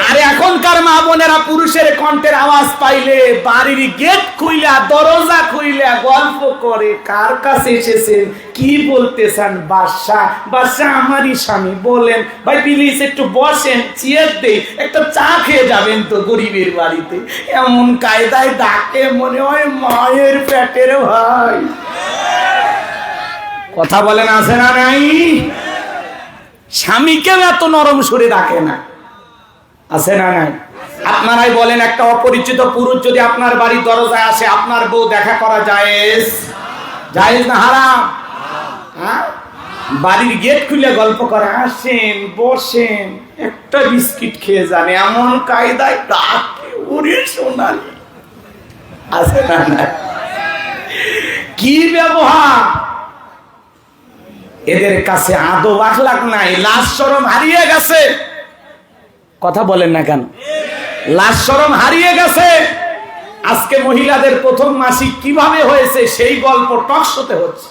আর এখনকার মা বোনেরা পুরুষের কণ্ঠের আওয়াজ পাইলে বাড়ির গেট খুইলা দরজা খুইলা গল্প করে, কার কাছে এসেছেন, কি বলতে চান? বাদশা, বাদশা আমারই স্বামী, বলেন ভাই প্লিজ একটু বসেন, চেয়ার দেই, একটা চা খেয়ে যাবেন তো গরিবের বাড়িতে। এমন কায়দায় ডাকে মনে হয় মায়ের পেটের ভাই, কথা বলেন আছে না নাই? স্বামীকেও এত নরম সুরে ডাকে না, আছে না নাই? আপনারাই বলেন, একটা অপরিচিত পুরুষ যদি আপনার বাড়ির দরজায় আসে, আপনার বউ দেখা করা জায়েজ? জায়েজ না হারাম? হ্যাঁ, বাড়ির গেট খুলে গল্প করে, আসেন বসেন একটা বিস্কিট খেয়ে যান, এমন কায়দায় ডাকে, ওরে সোনালি, আছে না নাই? কি ব্যবহার! এদের কাছে আদব আখলাক নাই, লাজ শরম হারিয়ে গেছে, কথা বলেন না কেন? লাজ শরম হারিয়ে গেছে। আজকে মহিলাদের প্রথম মাসিক কিভাবে হয়েছে সেই গল্প টক শোতে হচ্ছে,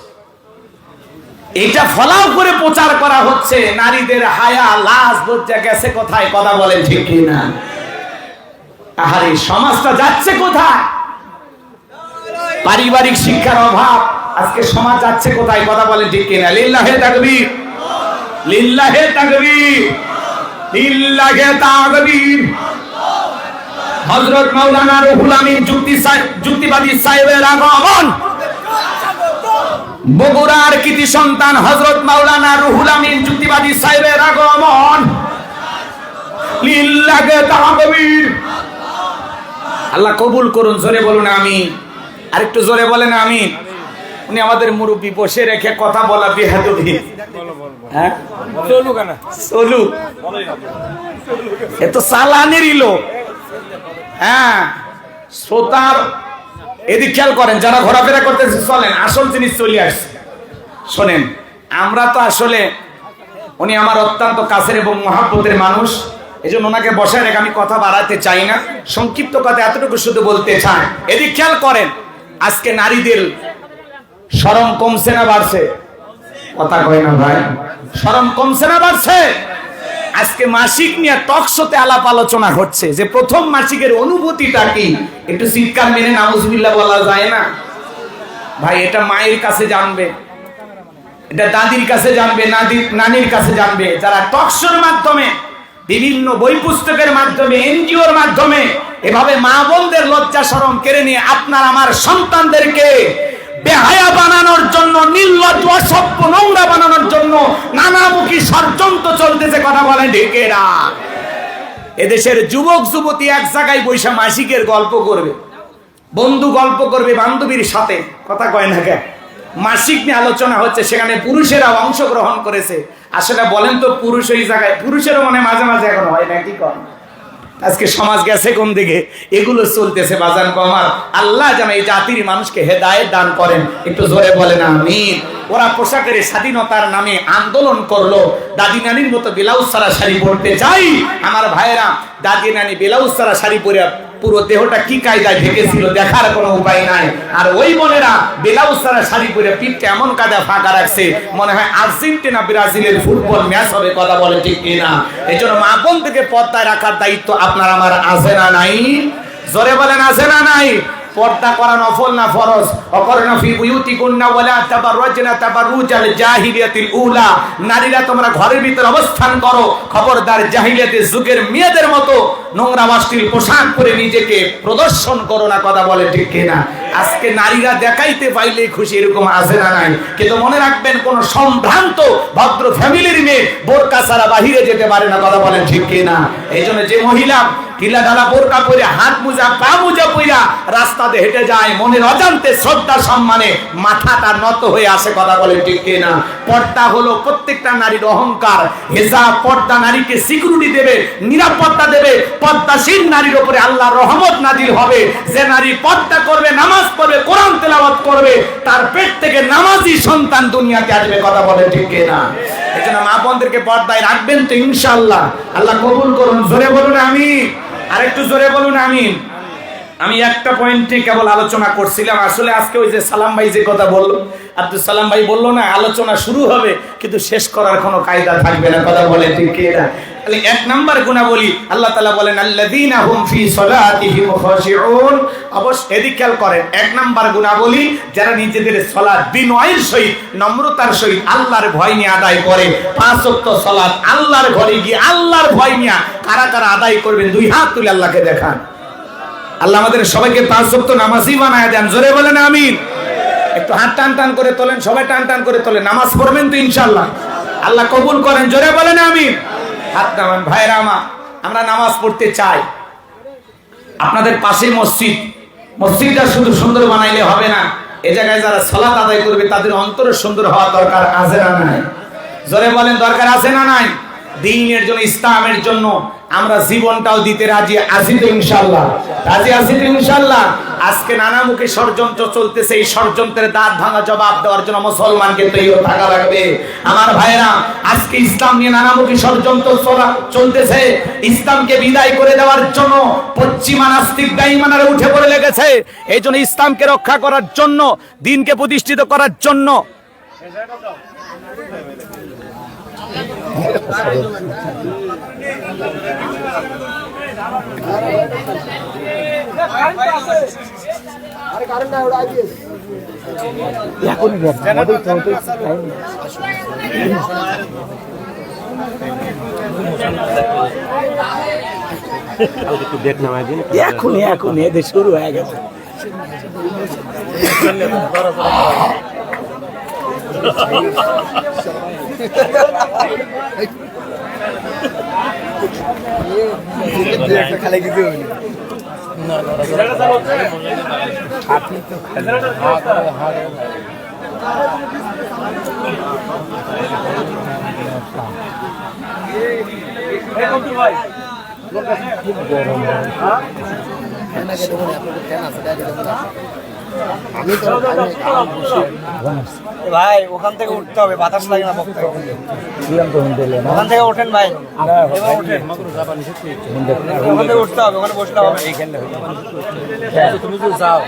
এটা ফলাও করে প্রচার করা হচ্ছে। নারীদের হায়া লাজ লজ্জা গেছে কোথায়, কথা বলেন ঠিক কিনা? আহারে সমাজটা যাচ্ছে কোথায়? পারিবারিক শিক্ষার অভাব, আজকে সমাজ যাচ্ছে কোথায়, কথা বলেন ঠিক কিনা? লিল্লাহে তাকবীর, লিল্লাহে তাকবীর, লিল্লাহে তাকবীর। হযরত মাওলানা রুহুল আমিন যুক্তিবাদী সাহেবের আগমন, বগুড়ার কৃতি সন্তান হযরত মাওলানা রুহুল আমিন যুক্তিবাদী সাহেবের আগমন, লিল্লাহে তাকবীর। আল্লাহ কবুল করুন, জোরে বলুন আমিন। আরেকটু জোরে বলেন আমিন। উনি আমাদের মুরব্বী, বসে রেখে কথা বলা বেহাদবি, হ্যাঁ চলু কেন চলু, এ তো সালানেরই লোক। হ্যাঁ, শ্রোতার এদিক খেয়াল করেন, যারা ঘোরাফেরা করতেছে চলেন, আসল জিনিস চলে আসছে। শোনেন, আমরা তো আসলে উনি আমার অত্যন্ত কাছের এবং মহাব্বতের মানুষ, এজন্য ওনাকে বসায় রেখে আমি কথা বাড়াতে চাই না, সংক্ষিপ্ত কথা এতটুকু শুধু বলতে চাই। এদিক খেয়াল করেন, আজকে নারীদের শরম কমছে না বাড়ছে? কথা কয় না ভাই, শরম কমছে না বাড়ছে? আজকে মাসিক নিয়ে টকশোতে আলাপ আলোচনা হচ্ছে যে প্রথম মাসিকের অনুভূতিটা কি, একটু চিৎকার মেনে নাউজুবিল্লাহ বলা যায় না ভাই? এটা মায়ের কাছে জানবে, এটা দাদির কাছে জানবে, নানির কাছে জানবে, যারা টকশোর মাধ্যমে, বিভিন্ন বই পুস্তকের মাধ্যমে, এনজিওর মাধ্যমে এভাবে মা বোনদের লজ্জা শরম কেড়ে নিয়ে আপনার আমার সন্তানদেরকে বেহায়া বানানোর জন্য, নির্লজ্জ অসভ্য নোংরা বানানোর জন্য নানামুখী ষড়যন্ত্র চলতেছে। কথা বলেন ঠিক না? এদেশের যুবক যুবতী এক জায়গায় বৈশা মাসিকের গল্প করবে, বন্ধু গল্প করবে বান্ধবীর সাথে, কথা কয় না কেন? মাসিক নিয়ে আলোচনা হচ্ছে, সেখানে পুরুষেরা অংশগ্রহণ করেছে। আসলে বলেন তো, পুরুষ ওই জায়গায়, পুরুষেরও মনে মাঝে মাঝে এখন হয় না, কি করেন? আজকে সমাজ গেছে কোন দিকে? এগুলো চলতেছে বাজান কমার। আল্লাহ যেন এই জাতির মানুষকে হেদায়েত দান করেন, একটু জোরে বলেন আমিন। ওরা পোশাকের স্বাধীনতার নামে আন্দোলন করলো, দাদি নানির মতো ব্লাউজ ছাড়া শাড়ি পরতে চাই। আমার ভাইরা, দাদি নানি ব্লাউজ ছাড়া শাড়ি পরে পুরো দেহটা কি কায়দায় ঢেকেছিল দেখার কোনো উপায় নাই। আর ওই বোনেরা ব্লাউজ ছাড়া শাড়ি পরে পিঠটা এমন কায়দায় ফাঁকা রাখছে, মনে হয় আর্জেন্টিনা ব্রাজিলের ফুটবল ম্যাচ হবে। কথা বলে ঠিক কিনা? এই জন্য মা বোন থেকে পর্দায় রাখার দায়িত্ব আপনার আমার আছে না নাই? জোরে বলেন আছে না নাই? পর্দা করা নফল না ফরজ? অকরনা ফি বুয়ুতিকুন্না ওয়ালা তাবাররাজনা তাবাররুজাল জাহিলিয়াতিল উলা। নারীরা তোমরা ঘরের ভিতরে অবস্থান করো, খবরদার জাহিলিয়াতের যুগের মেয়েদের মতো নোংরা অশ্লীল পোশাক পরে নিজেকে প্রদর্শন করো না। কথা বলে ঠিক কিনা? আজকে নারীরা দেখাইতে পাইলে খুশি, এরকম আছে না নাই? কিন্তু মনে রাখবেন, কোন সম্ভ্রান্ত ভদ্র ফ্যামিলির মেয়ে বোরকা ছাড়া বাহিরে যেতে পারে না। কথা বলেন ঠিক কিনা? এই জন্য যে মহিলা ঢিলা ঢালা বোরকা পরে, হাত মোজা পা মোজা পইরা রাস্তাতে হেঁটে যায়, মনের অজান্তে শ্রদ্ধা সম্মানে মাথাটা নত হয়ে আসে। কথা বলেন ঠিক কিনা? পর্দা হলো প্রত্যেকটা নারীর অহংকার। হিজাব, পর্দা নারীকে সিকিউরিটি দেবে, নিরাপত্তা দেবে। পর্দাশীল নারীর উপরে আল্লাহর রহমত নাজিল হবে। যে নারী পর্দা করবে, নামাজ পড়বে, কোরআন তেলাওয়াত করবে, তার পেট থেকে নামাজি সন্তান দুনিয়াতে আসবে। কথা বলেন ঠিক কিনা? এই জন্য মা বোনদেরকে পর্দায় রাখবেন তো ইনশাআল্লাহ। আল্লাহ কবুল করুন। জোরে বলুন আমিন। আরেকটু জোরে বলুন আমিন। আমি একটা পয়েন্টে কেবল আলোচনা করছিলাম। আসলে আজকে ওই যে সালাম ভাই যে কথা বললো, আব্দুল সালাম ভাই বললো না, আলোচনা শুরু হবে কিন্তু শেষ করার কোনো কায়দা থাকবে না। কথা বলে ঠিক কিনা? তাহলে এক নাম্বার গুণাবলী আল্লাহ তাআলা বলেন আল্লাযীনা হুম ফি সালাতিহিম খাশিউন। অবশ্য এদিক খেয়াল করেন, এক নাম্বার গুণাবলী যারা নিজেদের সালাত বিনয়ের সহিত, নম্রতার সহিত আল্লাহর ভয় নিয়ে আদায় করে। 5 ওয়াক্ত সালাত আল্লাহর ঘরে গিয়ে আল্লাহর ভয় নিয়ে কারা কারা আদায় করবেন, দুই হাত তুলে আল্লাহকে দেখান। আল্লাহ আমাদের সবাইকে 5 ওয়াক্ত নামাজি বানায় দেন। জোরে বলেন আমিন। একটু হাত টান টান করে তোলেন, সবাই টান টান করে তোলেন। নামাজ পড়বেন তো ইনশাআল্লাহ? আল্লাহ কবুল করেন। জোরে বলেন আমিন। হাত নামান। ভাইরা আমার, আমরা নামাজ পড়তে চাই। আপনাদের পাশে মসজিদ, মসজিদটা শুধু সুন্দর বানাইলে হবে না, এই জায়গায় যারা সালাত আদায় করবে তাদের অন্তর সুন্দর হওয়া দরকার আছে না নাই? জোরে বলেন, দরকার আছে না নাই? দ্বীনের জন্য, ইসলামের জন্য আমরা জীবনটাও দিতে রাজি আছি তো ইনশাআল্লাহ? রাজি আছি তো ইনশাআল্লাহ? আজকে নানামুখী ষড়যন্ত্র চলতেছে, এই ষড়যন্ত্রের দাঁত ভাঙা জবাব দেওয়ার জন্য মুসলমানকে তৈরি থাকা লাগবে। আমার ভাইরা, আজকে ইসলাম নিয়ে নানামুখী ষড়যন্ত্র চলতেছে। ইসলামকে বিদায় করে দেওয়ার জন্য পশ্চিমা নাস্তিক বেঈমানরা উঠে পড়ে লেগেছে। এই জন্য ইসলামকে রক্ষা করার জন্য, দ্বীনকে প্রতিষ্ঠিত করার জন্য এখন এদের শুরু হয়ে গেছে। খালে কিছু ভাই ওখান থেকে উঠতে হবে, বাতাস লাগে না বক্তা। ওখান থেকে ওঠেন ভাই, এবার ওঠেন। ওখান থেকে উঠতে হবে, ওখানে বসলে হবে। তুমি তো যাও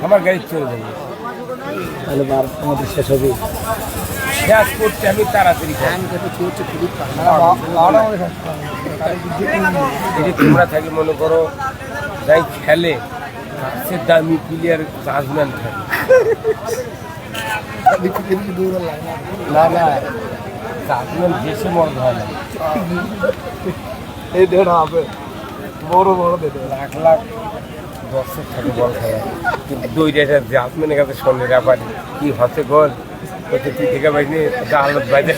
আমার গাড়ি চলে যাবে, তাহলে আমাদের শেষ হবে। শেষ করতে আমি তাড়াতাড়ি তোমরা থাকলে মনে করো যাই খেলে সে দামি প্লেয়ার জাজম্যান থাকে না, না জাজম্যান বেশি মনে হয় না। এই দেড় হবে বড় বড় লাখ লাখ দর্শক থাকে বল খেলা, কিন্তু দুইটা জাজম্যানের কাছে সঙ্গে ব্যাপারে কি হচ্ছে গোল হচ্ছে, তুই থেকে বাইনি আলাদ বাইরে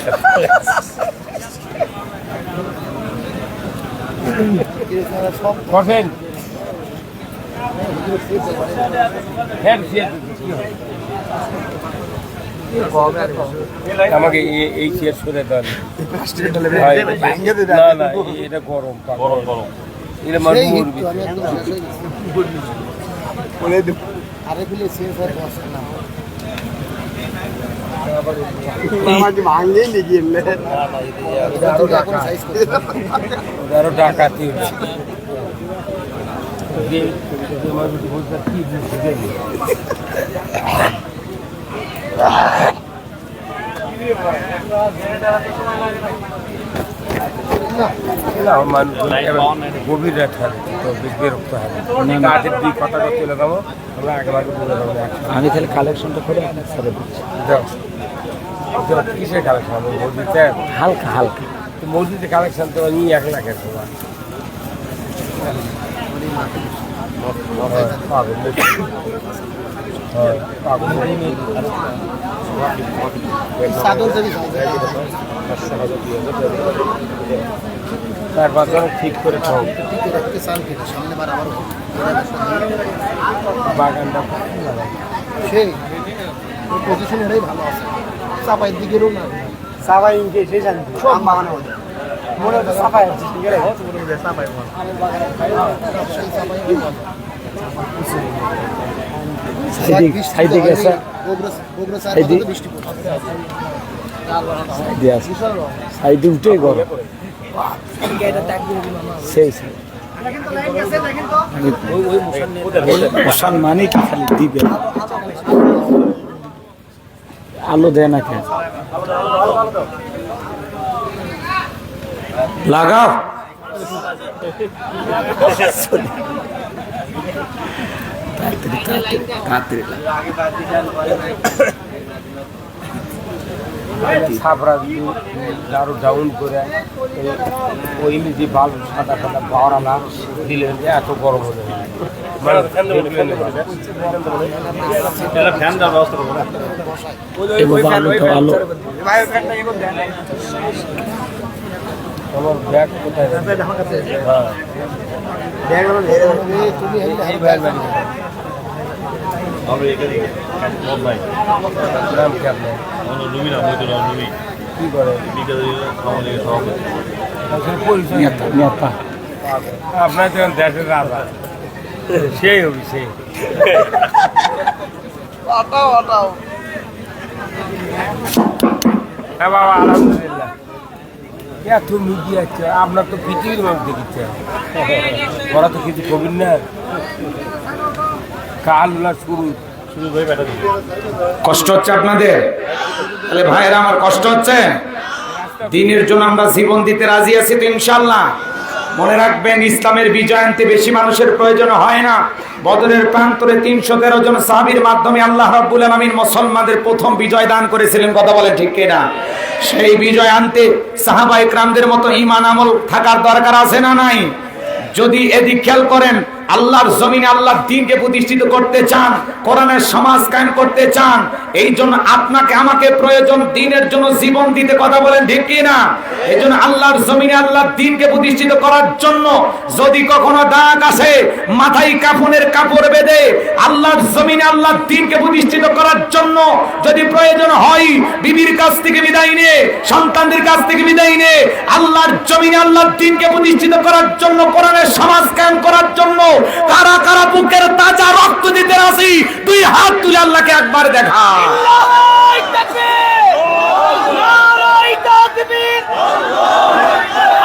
করছেন আমাকে এই চেয়ার সরে দেন। না না এটা গরম গরম গরম, এটা মানুষ মরবি। আরো ডাকাতি গভীর রাত হবে তো বিরক্ত হবে। কাজের দিক কথাটা তুলে দেবো, আমরা একেবারে তুলে দেবো। আমি তাহলে কালেকশনটা করে কিসের কালেকশন হবে? মসজিদে হালকা হালকা, মসজিদে কালেকশন তো আমি 1 লাখের তোমার তারপর ঠিক করে বাগানটা সেই পজিশন এটাই ভালো আছে, চাপাইয়ের দিকেরও না। চাপাই সেই জানি সব বাগানে মনে হচ্ছে চাপাই আছে, চাপাই সাইডে উঠে গরম সেই মানে কি খালি দিবে, আলো দেয় না কেন? লাগাও ছাপড়া আরো ডাউন করে ওই যে বাল সাদা সাদা বাওয়ারা দিলে এত গরম হয়ে যায়। আমার ব্যাগ কোথায়? কি করে আপনার যখন দেশের রাজা সেই হবি সেই হ্যাঁ বাবা আলহামদুলিল্লাহ। এত মিডিয়া আছে আপনার তো পৃথিবীর মধ্যে দিচ্ছে, ওরা তো কিছু কবির না। কাল শুরু শুরু হয়ে বেটা দিচ্ছে। কষ্ট হচ্ছে আপনাদের? তাহলে ভাইয়েরা আমার কষ্ট হচ্ছে, দিনের জন্য আমরা জীবন দিতে রাজি আছি তো ইনশাআল্লাহ। মনে রাখবেন, ইসলামের বিজয় আনতে বেশি মানুষের প্রয়োজন হয় না। বদরের প্রান্তরে 313 জন সাহাবীর মাধ্যমে আল্লাহ রাব্বুল আলামিন মুসলমানদের প্রথম বিজয় দান করেছিলেন। কথা বলেন ঠিক কিনা? সেই বিজয় আনতে সাহাবায়ে কেরামদের মতো ঈমান আমল থাকার দরকার আছে না নাই? যদি এদিক খেয়াল করেন, আল্লাহর জমিনে আল্লাহর দ্বীনকে প্রতিষ্ঠিত করতে চান, কোরআনের সমাজ কায়েম করতে চান, এই জন্য আপনাকে আমাকে প্রয়োজন দ্বীনের জন্য জীবন দিতে। কথা বলেন ঠিক কি না? এই জন্য আল্লাহর জমিনে আল্লাহর দ্বীনকে প্রতিষ্ঠিত করার জন্য যদি কখনো ডাক আসে, মাথায় কাফনের কাপড় বেঁধে আল্লাহর জমিনে আল্লাহর দ্বীনকে প্রতিষ্ঠিত করার জন্য যদি প্রয়োজন হয়, বিবির কাছ থেকে বিদায় নিয়ে, সন্তানদের কাছ থেকে বিদায় নিয়ে আল্লাহর জমিনে আল্লাহর দ্বীনকে প্রতিষ্ঠিত করার জন্য, কোরআনের সমাজ কায়েম করার জন্য কারা কারা বুকের তাজা রক্ত দিতে রাজি? দুই হাত তুলে আল্লাহকে একবার দেখা।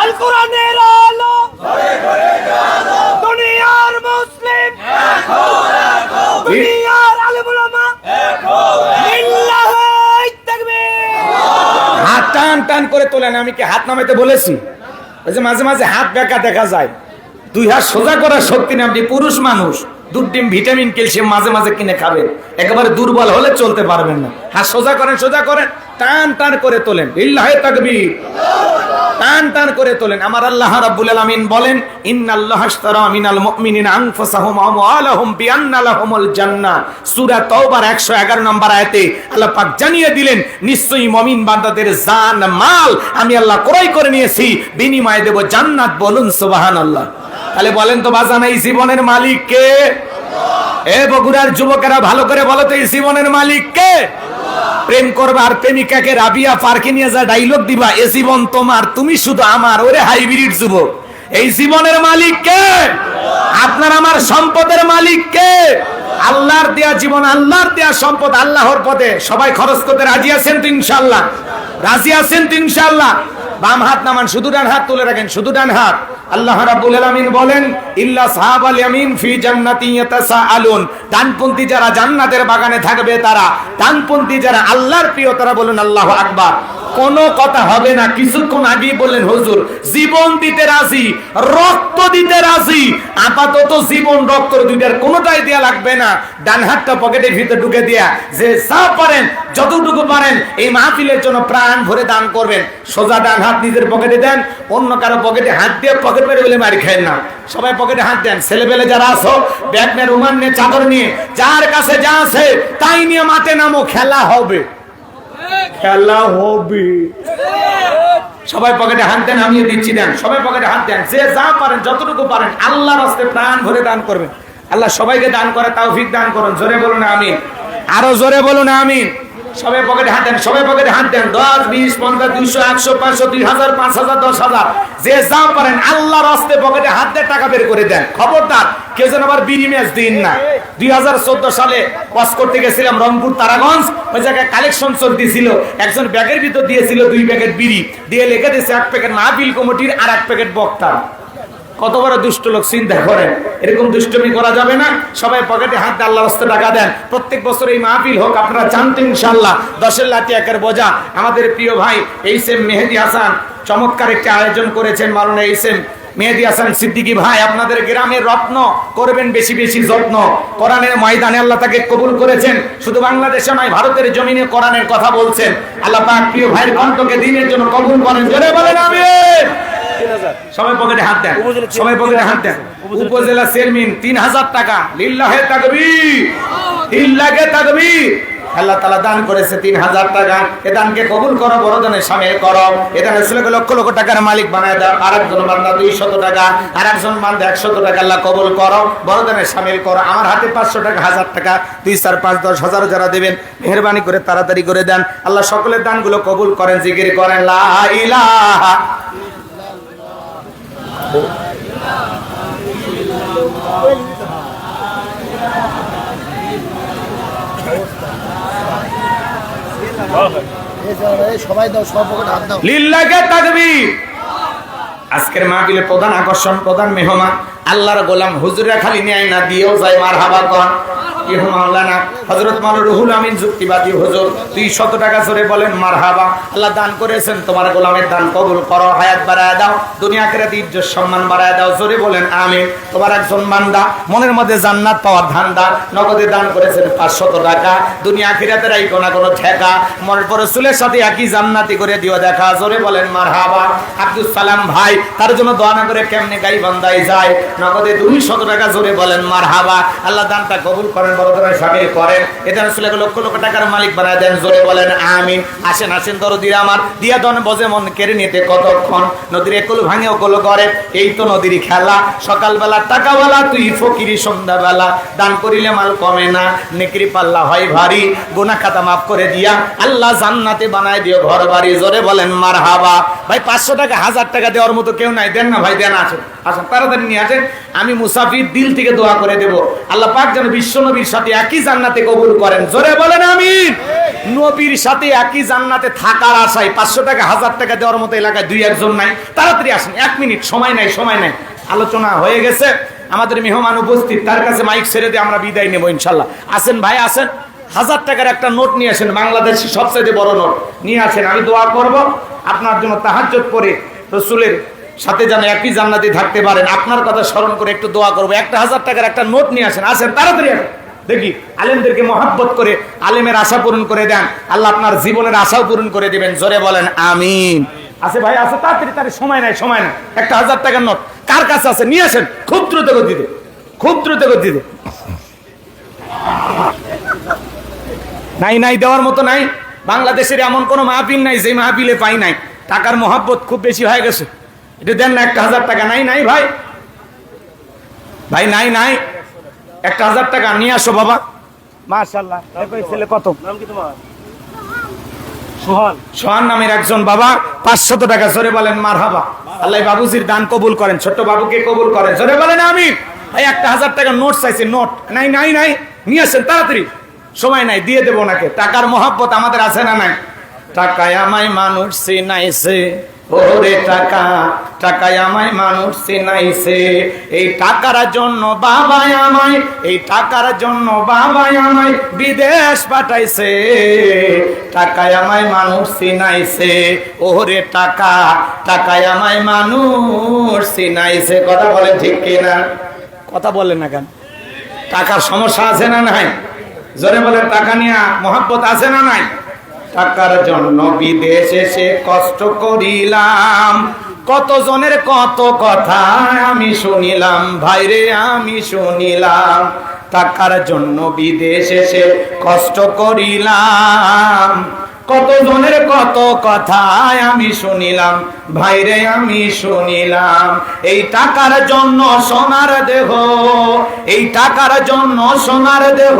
আল কোরআনের আলো দুনিয়ার মুসলিম, দুনিয়ার আলেম ওলামা, লিল্লাহি তাকবীর। হাত টান টান করে তোলেন। আমি কি হাত নামাইতে বলেছি? ওই যে মাঝে মাঝে হাত বেঁকা দেখা যায়, দুই হাত সোজা করার শক্তি নেই। আপনি পুরুষ মানুষ, দুধ ডিম ভিটামিন ক্যালসিয়াম মাঝে মাঝে কিনে খাবেন, একেবারে দুর্বল হলে চলতে পারবেন না। হাত সোজা করেন, সোজা করেন, টান টান করে তোলেন, লিল্লাহি তাকবীর, টান টান করে তোলেন। আমার আল্লাহ রাব্বুল আলামিন বলেন, ইন্নাল্লাহা আশতারা মিনাল মুমিনিনা আনফুসাহুম ওয়া আমওয়ালাহুম বিআন্না লাহুমুল জান্নাহ। সূরা তাওবার 111 নম্বর আয়াতে আল্লাহ পাক জানিয়ে দিলেন, নিশ্চয়ই মুমিন বান্দাদের জান মাল আমি আল্লাহ ক্রয় করে নিয়েছি, বিনিময়ে দেব জান্নাত। বলুন সুবহানাল্লাহ। তাহলে বলেন তো বাজান, এই জীবনের মালিক কে? এ বগুড়ার যুবকেরা ভালো করে বলো তো, এই জীবনের মালিক কে? প্রেম করবা আর প্রেমিকাকে রাবিয়া পার্কে নিয়ে যা ডাইলগ দিবা, এ জীবন তোমার, তুমি শুধু আমার। ওরে হাইব্রিড যুবক, এই জীবনের মালিক কে? আপনার আমার সম্পদের মালিক কে? আল্লাহর দেয়া জীবন, আল্লাহর দেয়া সম্পদ, আল্লাহর পথে সবাই খরচ করতে রাজি আছেন তো ইনশাআল্লাহ? রাজি আছেন তো ইনশাআল্লাহ? বাম হাত নামান, শুধু ডান হাত তুলে রাখেন, শুধু ডান হাত। আল্লাহ রাব্বুল আলামিন বলেন, ইল্লা সাহাবাল ইয়ামিন ফি জান্নাতি ইয়াতাসাআলুন। ডানপন্থী যারা জান্নাতের বাগানে থাকবে তারা, ডানপন্থী যারা আল্লাহর প্রিয় তারা বলুন আল্লাহু আকবার। কোনো কথা হবে না। কিছুক্ষণ আগেই বললেন হুজুর জীবন দিতে রাজি, রক্ত দিতে রাজি। আপাতত জীবন রক্ত দুইটার কোনোটাই দেয়া লাগবে না। ডান হাতটা পকেটের ভিতরে ঢুকে দিয়া যে যা পারেন, যতটুকু পারেন এই মাহফিলের জন্য প্রাণ ভরে দান করবেন। সোজা ডান হাত নিজের পকেটে দেন, অন্য কারো পকেটে হাত দিয়ে পকেট মেরে বলে মারি খায় না। সবাই পকেটে হাত দেন। ছেলেবেলে যারা আছো, ব্যাগ নিয়ে, রুমাল নিয়ে, চাদর নিয়ে, যার কাছে যা আছে তাই নিয়ে মাঠে নামো, খেলা হবে, খেলা হবে। সবাই পকেটে হাত দেন, আমিও দিচ্ছি, দেন। সবাই পকেটে হাত দেন, যে যা পারেন, যতটুকু পারেন আল্লাহর রাস্তায় প্রাণ ভরে দান করবেন। আল্লাহ সবাইকে দান করে তৌফিক দান করুন। জোরে বলুন আমিন, আরো জোরে বলুন আমিন। সবাই পকেটে হাত দেন, সবাই পকেটে হাত দেন। 10, 20, 50, 200, 100, 500, 2000, 5000, 10,000, যে যা পারেন আল্লাহর রাস্তায় পকেটে হাত দিয়ে টাকা বের করে দেন। খবরদার কেউ যেন আবার বিড়ি ম্যাচ দিন না। 2014 সালে ওয়াজ করতে গেছিলাম রংপুর তারাগঞ্জ, ওই জায়গায় কালেকশন চলতেছিল। একজন ব্যাগের ভিতর দিয়েছিল 2 প্যাকেট বিড়ি, দিয়ে লিখে দিয়েছে 1 প্যাকেট মাহফিল কমিটির আর 1 প্যাকেট বক্তার। কত বড় দুষ্ট লোক, চিন্তা করেন। এরকম দুষ্টমি করা যাবে না। সবাই পকেটে হাত দিয়ে আল্লাহর রাস্তায় টাকা দেন। প্রত্যেক বছর এই মাহফিল হোক, আপনারা জানতেন ইনশাআল্লাহ। 10 লাঠি একের বোঝা। আমাদের প্রিয় ভাই এইসএম মেহেদী হাসান চমৎকার একটি আয়োজন করেছেন। মাওলানা এইসএম মেহেদী হাসান সিদ্দিকী ভাই, আপনাদের গ্রামের রত্ন, করবেন বেশি বেশি যত্ন। কোরআনের ময়দানে আল্লাহ তাকে কবুল করেছেন। শুধু বাংলাদেশে নয়, ভারতের জমিনে কোরআনের কথা বলছেন। আল্লাহ পাক প্রিয় ভাইয়ের কণ্ঠকে দ্বীনের জন্য কবুল করেন। জোরে বলেন আমিন। সবাই পকেটে হাত দেন, সবাই পকেটে হাত দেন। উপজেলা চেয়ারম্যান 3000 টাকা, লিল্লাহি তাকবীর, লিল্লাহি তাকবীর। আল্লাহ তাআলা দান করেছে 3000 টাকা। এ দানকে কবুল করো, বড় দানে শামিল করো। এ দানে লক্ষ লক্ষ টাকার মালিক বানায় দাও। আরেকজন বান্দা 200 টাকা, আরেকজন বান্দা 100 টাকা। আল্লাহ কবুল করো, বড় দানে শামিল করো। আমার হাতে 500 টাকা, 1000 টাকা, 2, 4, 5, 10, 1000 যারা দেবেন মেহেরবানি করে তাড়াতাড়ি করে দেন। আল্লাহ সকলের দানগুলো কবুল করেন। জিকির করেন লা ইলাহা সবাই দাও, সব পকেটে হাত দাও। লিল্লাহি তাকবীর। আজকের মাহফিলের প্রধান আকর্ষণ, প্রধান মেহমান আল্লাহর গোলাম হুজুররা খালি নেয় না, দিয়েও যায়। মারহাবা কর। ইহ মাওলানা হযরত মাওলানা রুহুল আমিন যুক্তিবাদী হুজুর 200 টাকা জোরে বলেন মারহাবা। আল্লাহ দান করেছেন, তোমার গোলামের দান কবুল করো, হায়াত বাড়ায় দাও, দুনিয়া আখিরাত ইজ্জত সম্মান বাড়ায় দাও, জোরে বলেন আমিন। তোমার একজন বান্দা মনের মধ্যে জান্নাত পাওয়ার ধান্দা, নগদে দান করেছেন 500 টাকা, দুনিয়া আখিরাতের এই কোনা কোনো ঠেকা, মনের পর রাসূলের সাথে একই জান্নাতি করে দিও দেখা, জোরে বলেন মারহাবা। আব্দুল সালাম ভাই, তার জন্য দোয়া না করে কেমনে গাই বান্দাই যায়, নগদে 200 টাকা জোরে বলেন মারহাবা। আল্লাহ দানটা কবুল করেন, বড় ধরনের শামিল করেন, এতে রাসূলকে লক্ষ লক্ষ টাকার মালিক বানায় দেন, জোরে বলেন আমিন। আসেন আসেন দরদিরা আমার, দিয়া দন বজে মন কেড়ে নিতে কতক্ষণ, নদীর একুল ভাঙে ওকুল করে, এই তো নদীর খেলা, সকালবেলা টাকাওয়ালা তুই ফকিরি, সন্ধ্যাবেলা দান করিলে মাল কমে না, নেকির পাল্লা হয় ভারী, গুনাহ খাতা মাফ করে দিয়া আল্লাহ জান্নাতে বানায় দিও ঘর বাড়ি, জোরে বলেন মারহাবা। ভাই 500 টাকা 1000 টাকা দেওয়ার মতো কেউ নাই, দেন না ভাই, দেন। আসেন আসেন তাড়াতাড়ি নিয়ে আসেন, আমি মুসাফির দিল থেকে দোয়া করে দেব, আল্লাহ পাক যেন বিশ্ব নবীর সাথে একই জান্নাতে কবুল করেন, জোরে বলেন আমিন। নবীর সাথে একই জান্নাতে থাকার আশায় 500 টাকা 1000 টাকা দেওয়ার মতো এলাকায় 2-1 নাই, তাড়াতাড়ি আসেন, 1 মিনিট সময় নাই, সময় নাই, আলোচনা হয়ে গেছে, আমাদের মেহমান উপস্থিত, তার কাছে মাইক ছেড়ে দিয়ে আমরা বিদায় নেব ইনশাল্লাহ। আসেন ভাই আসেন, 1000 টাকার একটা নোট নিয়ে আসেন, বাংলাদেশের সবচেয়ে বড় নোট নিয়ে আসেন, আমি দোয়া করব আপনার জন্য, তাহাজ্জুদ পড়ে রাসূলের সাথে যেন একই জান্নাতে থাকতে পারেন, আপনার কথা স্মরণ করে একটু দোয়া করবো। 1000 টাকার একটা নোট নিয়ে আসেন, আসেন তাড়াতাড়ি আসেন, দেখি আলেমদেরকে মহাব্বত করে আলেমের আশা পূরণ করে দেন, আল্লাহ আপনার জীবনের আশাও পূরণ করে দিবেন, জোরে বলেন আমিন। আছে ভাই আছে, তাড়াতাড়ি তাড়াতাড়ি, সময় নাই সময় নাই, 1000 টাকার নোট কার কাছে আছে নিয়ে আসেন, খুব দ্রুত গতিতে, খুব দ্রুত গতিতে। নাই নাই দেওয়ার মতো নাই, বাংলাদেশের এমন কোন মাহফিল নাই যে মাহফিলে পাই নাই, টাকার মহাব্বত খুব বেশি হয়ে গেছে, এটা দেন না 1000 টাকা। নাই নাই ভাই, ভাই নাই নাই, 1000 টাকা নিয়ে আসো বাবা। মাশাআল্লাহ, ছেলে কত নাম কি তোমার? সোহান। সোহান নামের একজন বাবা 500 টাকা, জোরে বলেন মারহাবা। আল্লাহ বাবুজির দান কবুল করেন, ছোট বাবুকে কবুল করেন, জোরে বলেন আমিন। ভাই 1000 টাকা নোট চাইছে, নোট নাই নাই নাই, নিয়ে আসেন তাড়াতাড়ি, সময় নাই, দিয়ে দেবো নাকি। টাকার মহব্বত আমাদের আছে না নাই? টাকায় আমায় মানুষ চিনাইছে, ওরে টাকা, টাকায় আমায় মানুষ চিনাইছে, এই টাকার জন্য বাবাই আমায়, এই টাকার জন্য বাবাই আমায় বিদেশ পাঠাইছে, টাকায় আমায় মানুষ চিনাইছে, ওরে টাকা, টাকায় আমায় মানুষ চিনাইছে। কথা বলেন ঠিক কিনা? কথা বলেন না কেন? টাকার সমস্যা আছে না নাই? জোরে বলেন, টাকা নিয়ে মহব্বত আছে না নাই? টাকার জন্য বিদেশে সে কষ্ট করিলাম, কত জনের কত কথা আমি শুনিলাম, ভাইরে আমি শুনিলাম, টাকার জন্য বিদেশে সে কষ্ট করিলাম, কত জনের কত কথা আমি শুনিলাম, ভাইরে আমি শুনিলাম, এই টাকার জন্য সোনার দেহ, এই টাকার জন্য সোনার দেহ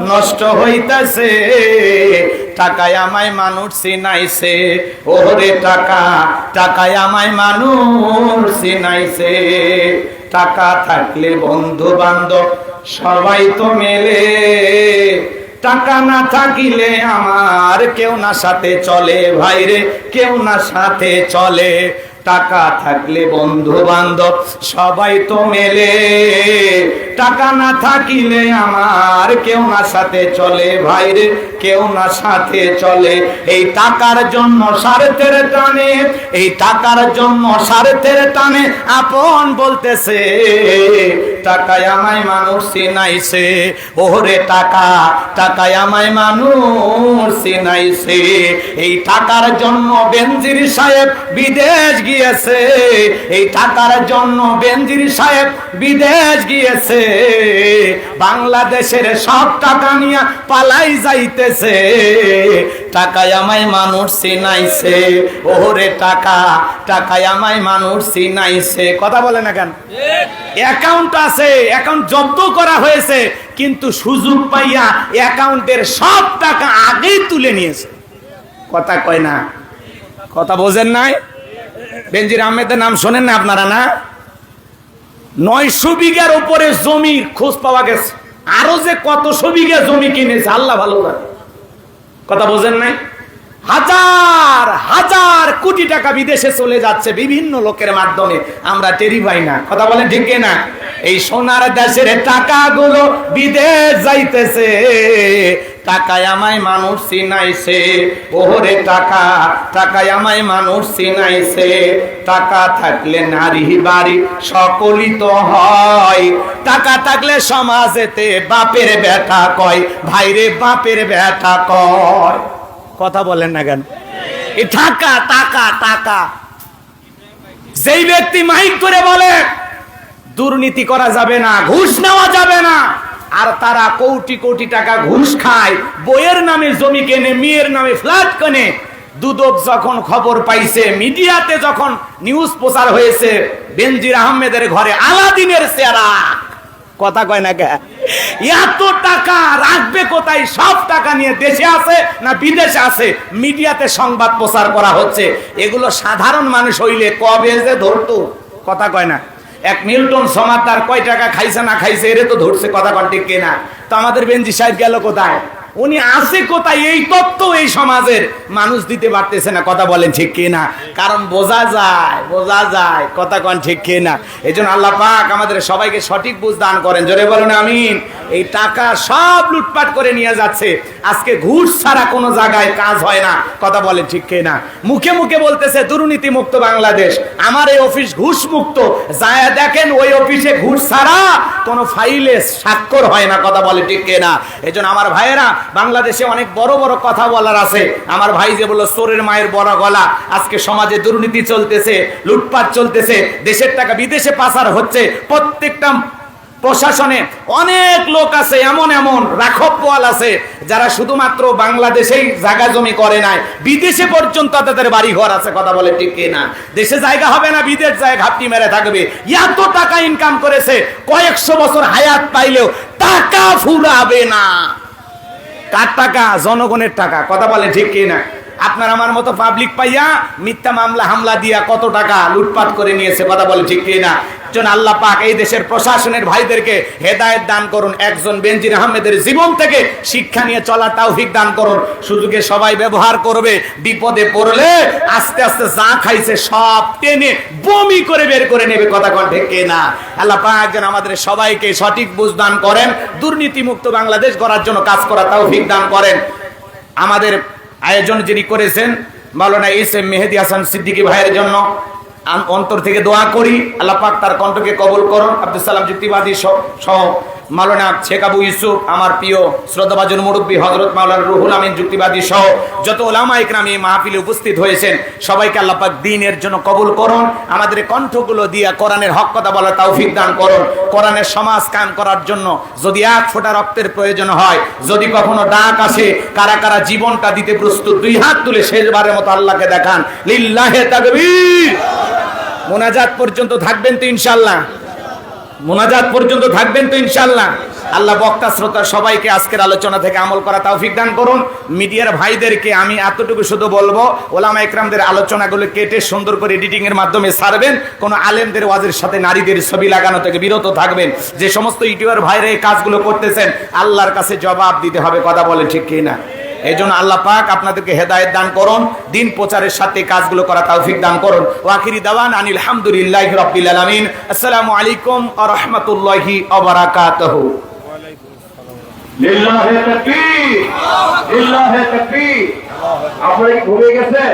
নষ্ট হইতেছে, টাকায় আমায় মানুষ চিনাইছে, ওরে টাকা, টাকায় আমায় মানুষ চিনাইছে, টাকা থাকলে বন্ধু বান্ধব সবাই তো মেলে, টাকা না থাকিলে আমার কেউ না সাথে চলে, ভাইরে কেউ না সাথে চলে, টাকা থাকলে বন্ধু বান্ধব সবাই তো মেলে, টাকা না থাকিলে আমার কেউ না সাথে চলে, ভাইরে কেউ না সাথে চলে, এই টাকার জন্য স্বার্থের টানে, এই টাকার জন্য স্বার্থের টানে আপন বলতেছে, টাকায় আমায় মানুষ চিনাইছে, ওরে টাকা, টাকায় আমায় মানুষ চিনাইছে, এই টাকার জন্য বেনজির সাহেব বিদেশ গিয়েছে, এই টাকার জন্য বেনজির সাহেব বিদেশ গিয়েছে, বাংলাদেশের সব টাকা নিয়ে পালাই যাইতেছে, টাকায় আমায় মানুষ চিনাইছে, ওরে টাকা, টাকায় আমায় মানুষ চিনাইছে। কথা বলে না কেন? অ্যাকাউন্ট আছে, অ্যাকাউন্ট জব্দ করা হয়েছে, কিন্তু সুযোগ পাইয়া অ্যাকাউন্টের সব টাকা আগেই তুলে নিয়েছে। কথা কয় না, কথা বোঝেন নাই? বেনজির আহমেদের নাম শোনেন না আপনারা? না, 900 বিঘার উপরে জমির খোঁজ পাওয়া গেছে, আরো যে কতশো বিঘা জমি কিনেছে আল্লাহ ভালো জানে। কথা বোঝেন নাই? হাজার হাজার কোটি টাকা বিদেশে চলে যাচ্ছে বিভিন্ন লোকের মাধ্যমে, আমরা টেরি পাই না। কথা বলেন ঠিক না? এই সোনার দেশের টাকাগুলো বিদেশ যাইতেছে, টাকায় আমায় মানুষ চিনাইছে, ওরে টাকা টাকায় আমায় মানুষ চিনাইছে। টাকা থাকলে নারী বাড়ি সকলই তো হয়, টাকা থাকলে সমাজেতে বাপের বেটা কয়, ভাইরে বাপের বেটা কয়। কথা বলেন না কেন? এই টাকা টাকা টাকা, যেই ব্যক্তি মাইক করে বলে দুর্নীতি করা যাবে না, ঘুষ নেওয়া যাবে না, আর তারা কোটি কোটি টাকা ঘুষ খায়, বইয়ের নামে জমি কেনে, মেয়ের নামে ফ্ল্যাট কেনে। দুদক যখন খবর পাইছে, মিডিয়াতে যখন নিউজ প্রচার হয়েছে, বেনজির আহমেদের ঘরে আলাদিনের চেহারা, কথা কয় না কে? এত টাকা রাখবে কোথায়? সব টাকা নিয়ে দেশে আছে না বিদেশে আছে, মিডিয়াতে সংবাদ প্রচার করা হচ্ছে। এগুলো সাধারণ মানুষ হইলে কবে যে ধরতো? কথা কয় না? এক মিল্টন সমাদার কয় টাকা খাইছে না খাইছে এরে তো ধরছে। কথা কন ঠিক কিনা? তো আমাদের বেনজি সাহেব গেল কোথায়? উনি আছে কোথায়? এই তথ্য এই সমাজের মানুষ দিতে পারতেছে না। কথা বলেন ঠিক কিনা? কারণ বোঝা যায়, বোঝা যায়। কথা কন ঠিক কিনা? এই জন্য আল্লাহ পাক আমাদের সবাইকে সঠিক বুঝ দান করেন। জোরে বলুন আমিন। এই টাকা সব লুটপাট করে নিয়ে যাচ্ছে। আজকে ঘুষ ছাড়া কোনো জায়গায় কাজ হয় না। কথা বলেন ঠিক কিনা? মুখে মুখে বলতেছে দুর্নীতি মুক্ত বাংলাদেশ, আমার এই অফিস ঘুষ মুক্ত। যায় দেখেন ওই অফিসে ঘুষ ছাড়া কোনো ফাইলে স্বাক্ষর হয় না। কথা বলে ঠিক কিনা? এই জন্য আমার ভাইয়েরা, বাংলাদেশে অনেক বড় বড় কথা বলার আছে। আমার ভাই যে বলল চোরের মায়ের বড় গলা, আজকে সমাজে দুর্নীতি চলতেছে, লুটপাট চলতেছে, দেশের টাকা বিদেশে পাচার হচ্ছে। প্রত্যেকটা প্রশাসনে অনেক লোক আছে, এমন এমন রাখবওয়াল আছে যারা শুধুমাত্র বাংলাদেশেই জায়গা জমি করে নাই, বিদেশে পর্যন্ত তাদের বাড়ি ঘর আছে। কথা বলে ঠিক কিনা? দেশে জায়গা হবে না, বিদেশ যায় ঘাপটি মেরে থাকবে। এত টাকা ইনকাম করেছে, কয়েকশো বছর হায়াত পাইলেও টাকা ফুরাবে না। কার টাকা? জনগণের টাকা। কথা বলে ঠিক কিনা? আপনার আমার মতো পাবলিক পাইয়া মিথ্যা মামলা হামলা দিয়া কত টাকা লুটপাট করে নিয়েছে। কথা বলে ঠিক কিনা? আল্লাহ পাক এই দেশের প্রশাসনের ভাইদেরকে হেদায়েত দান করুন। একজন বেনজির আহমেদের জীবন থেকে শিক্ষা নিয়ে চলার তৌফিক দান করুন। সুযোগে সবাই ব্যবহার করবে, বিপদে পড়লে আস্তে আস্তে যা খাইছে সব টেনে বমি করে বের করে নেবে। কথা কন ঠিক কিনা? আল্লাহ পাক যেন আমাদের সবাইকে সঠিক বুঝ দান করেন, দুর্নীতি মুক্ত বাংলাদেশ গড়ার জন্য কাজ করার তৌফিক দান করেন। আমাদের আয়োজন যিনি করেছেন মাওলানা এস.এম. মেহেদী হাসান সিদ্দিকী ভাইয়ের জন্য অন্তর থেকে দোয়া করি, আল্লাহ পাক তার কণ্ঠকে কবুল করুন। আব্দুল সালাম যুক্তিবাদী সহ মাওলানা শেখ আবু ইউসুফ, আমার প্রিয় শ্রদ্ধাভাজন মুরব্বী হযরত মাওলানা রুহুল আমিন যুক্তিবাদী সহ যত উলামা ইকরাম এই মাহফিলে উপস্থিত হয়েছেন, সবাইকে আল্লাহ পাক দ্বীনের জন্য কবুল করুন। আমাদের কণ্ঠগুলো দিয়ে কোরআনের হক কথা বলার তৌফিক দান করুন। কোরআনের সমাজ কায়েম করার জন্য যদি এক ফোঁটা রক্তের প্রয়োজন হয়, যদি কখনো ডাক আসে, কারা কারা জীবনটা দিতে প্রস্তুত, দুই হাত তুলে শেষবারের মতো আল্লাহকে দেখান। লিল্লাহে তাকবীর। মোনাজাত পর্যন্ত থাকবেন তো ইনশাআল্লাহ? মোনাজাত পর্যন্ত থাকবেন তো ইনশাআল্লাহ? আল্লাহ বক্তা শ্রোতা সবাইকে আজকের আলোচনা থেকে আমল করা তৌফিক দান করুন। মিডিয়ার ভাইদেরকে আমি এতটুকু শুধু বলবো, ওলামা ইকরামদের আলোচনাগুলো কেটে সুন্দর করে এডিটিং এর মাধ্যমে ছাড়বেন। কোন আলেমদের ওয়াজের সাথে নারীদের ছবি লাগানো থেকে বিরত থাকবেন। যে সমস্ত ইউটিউবার ভাইরা এই কাজগুলো করতেছেন, আল্লাহর কাছে জবাব দিতে হবে। কথা বলেন ঠিক কিনা? এই জন্য আল্লাহ পাক আপনাদেরকে হেদায়েত দান করুন, দিন প্রচারের সাথে কাজগুলো করা তৌফিক দান করুন। ওয়া আখিরি দাওয়ানা আনিল হামদুলিল্লাহি রাব্বিল আলামিন। আসসালামু আলাইকুম ওয়া রাহমাতুল্লাহি ওয়া বারাকাতুহু। লিল্লাহি তাকবীর, লিল্লাহি তাকবীর। আপনারা কি ভুলে গেছেন?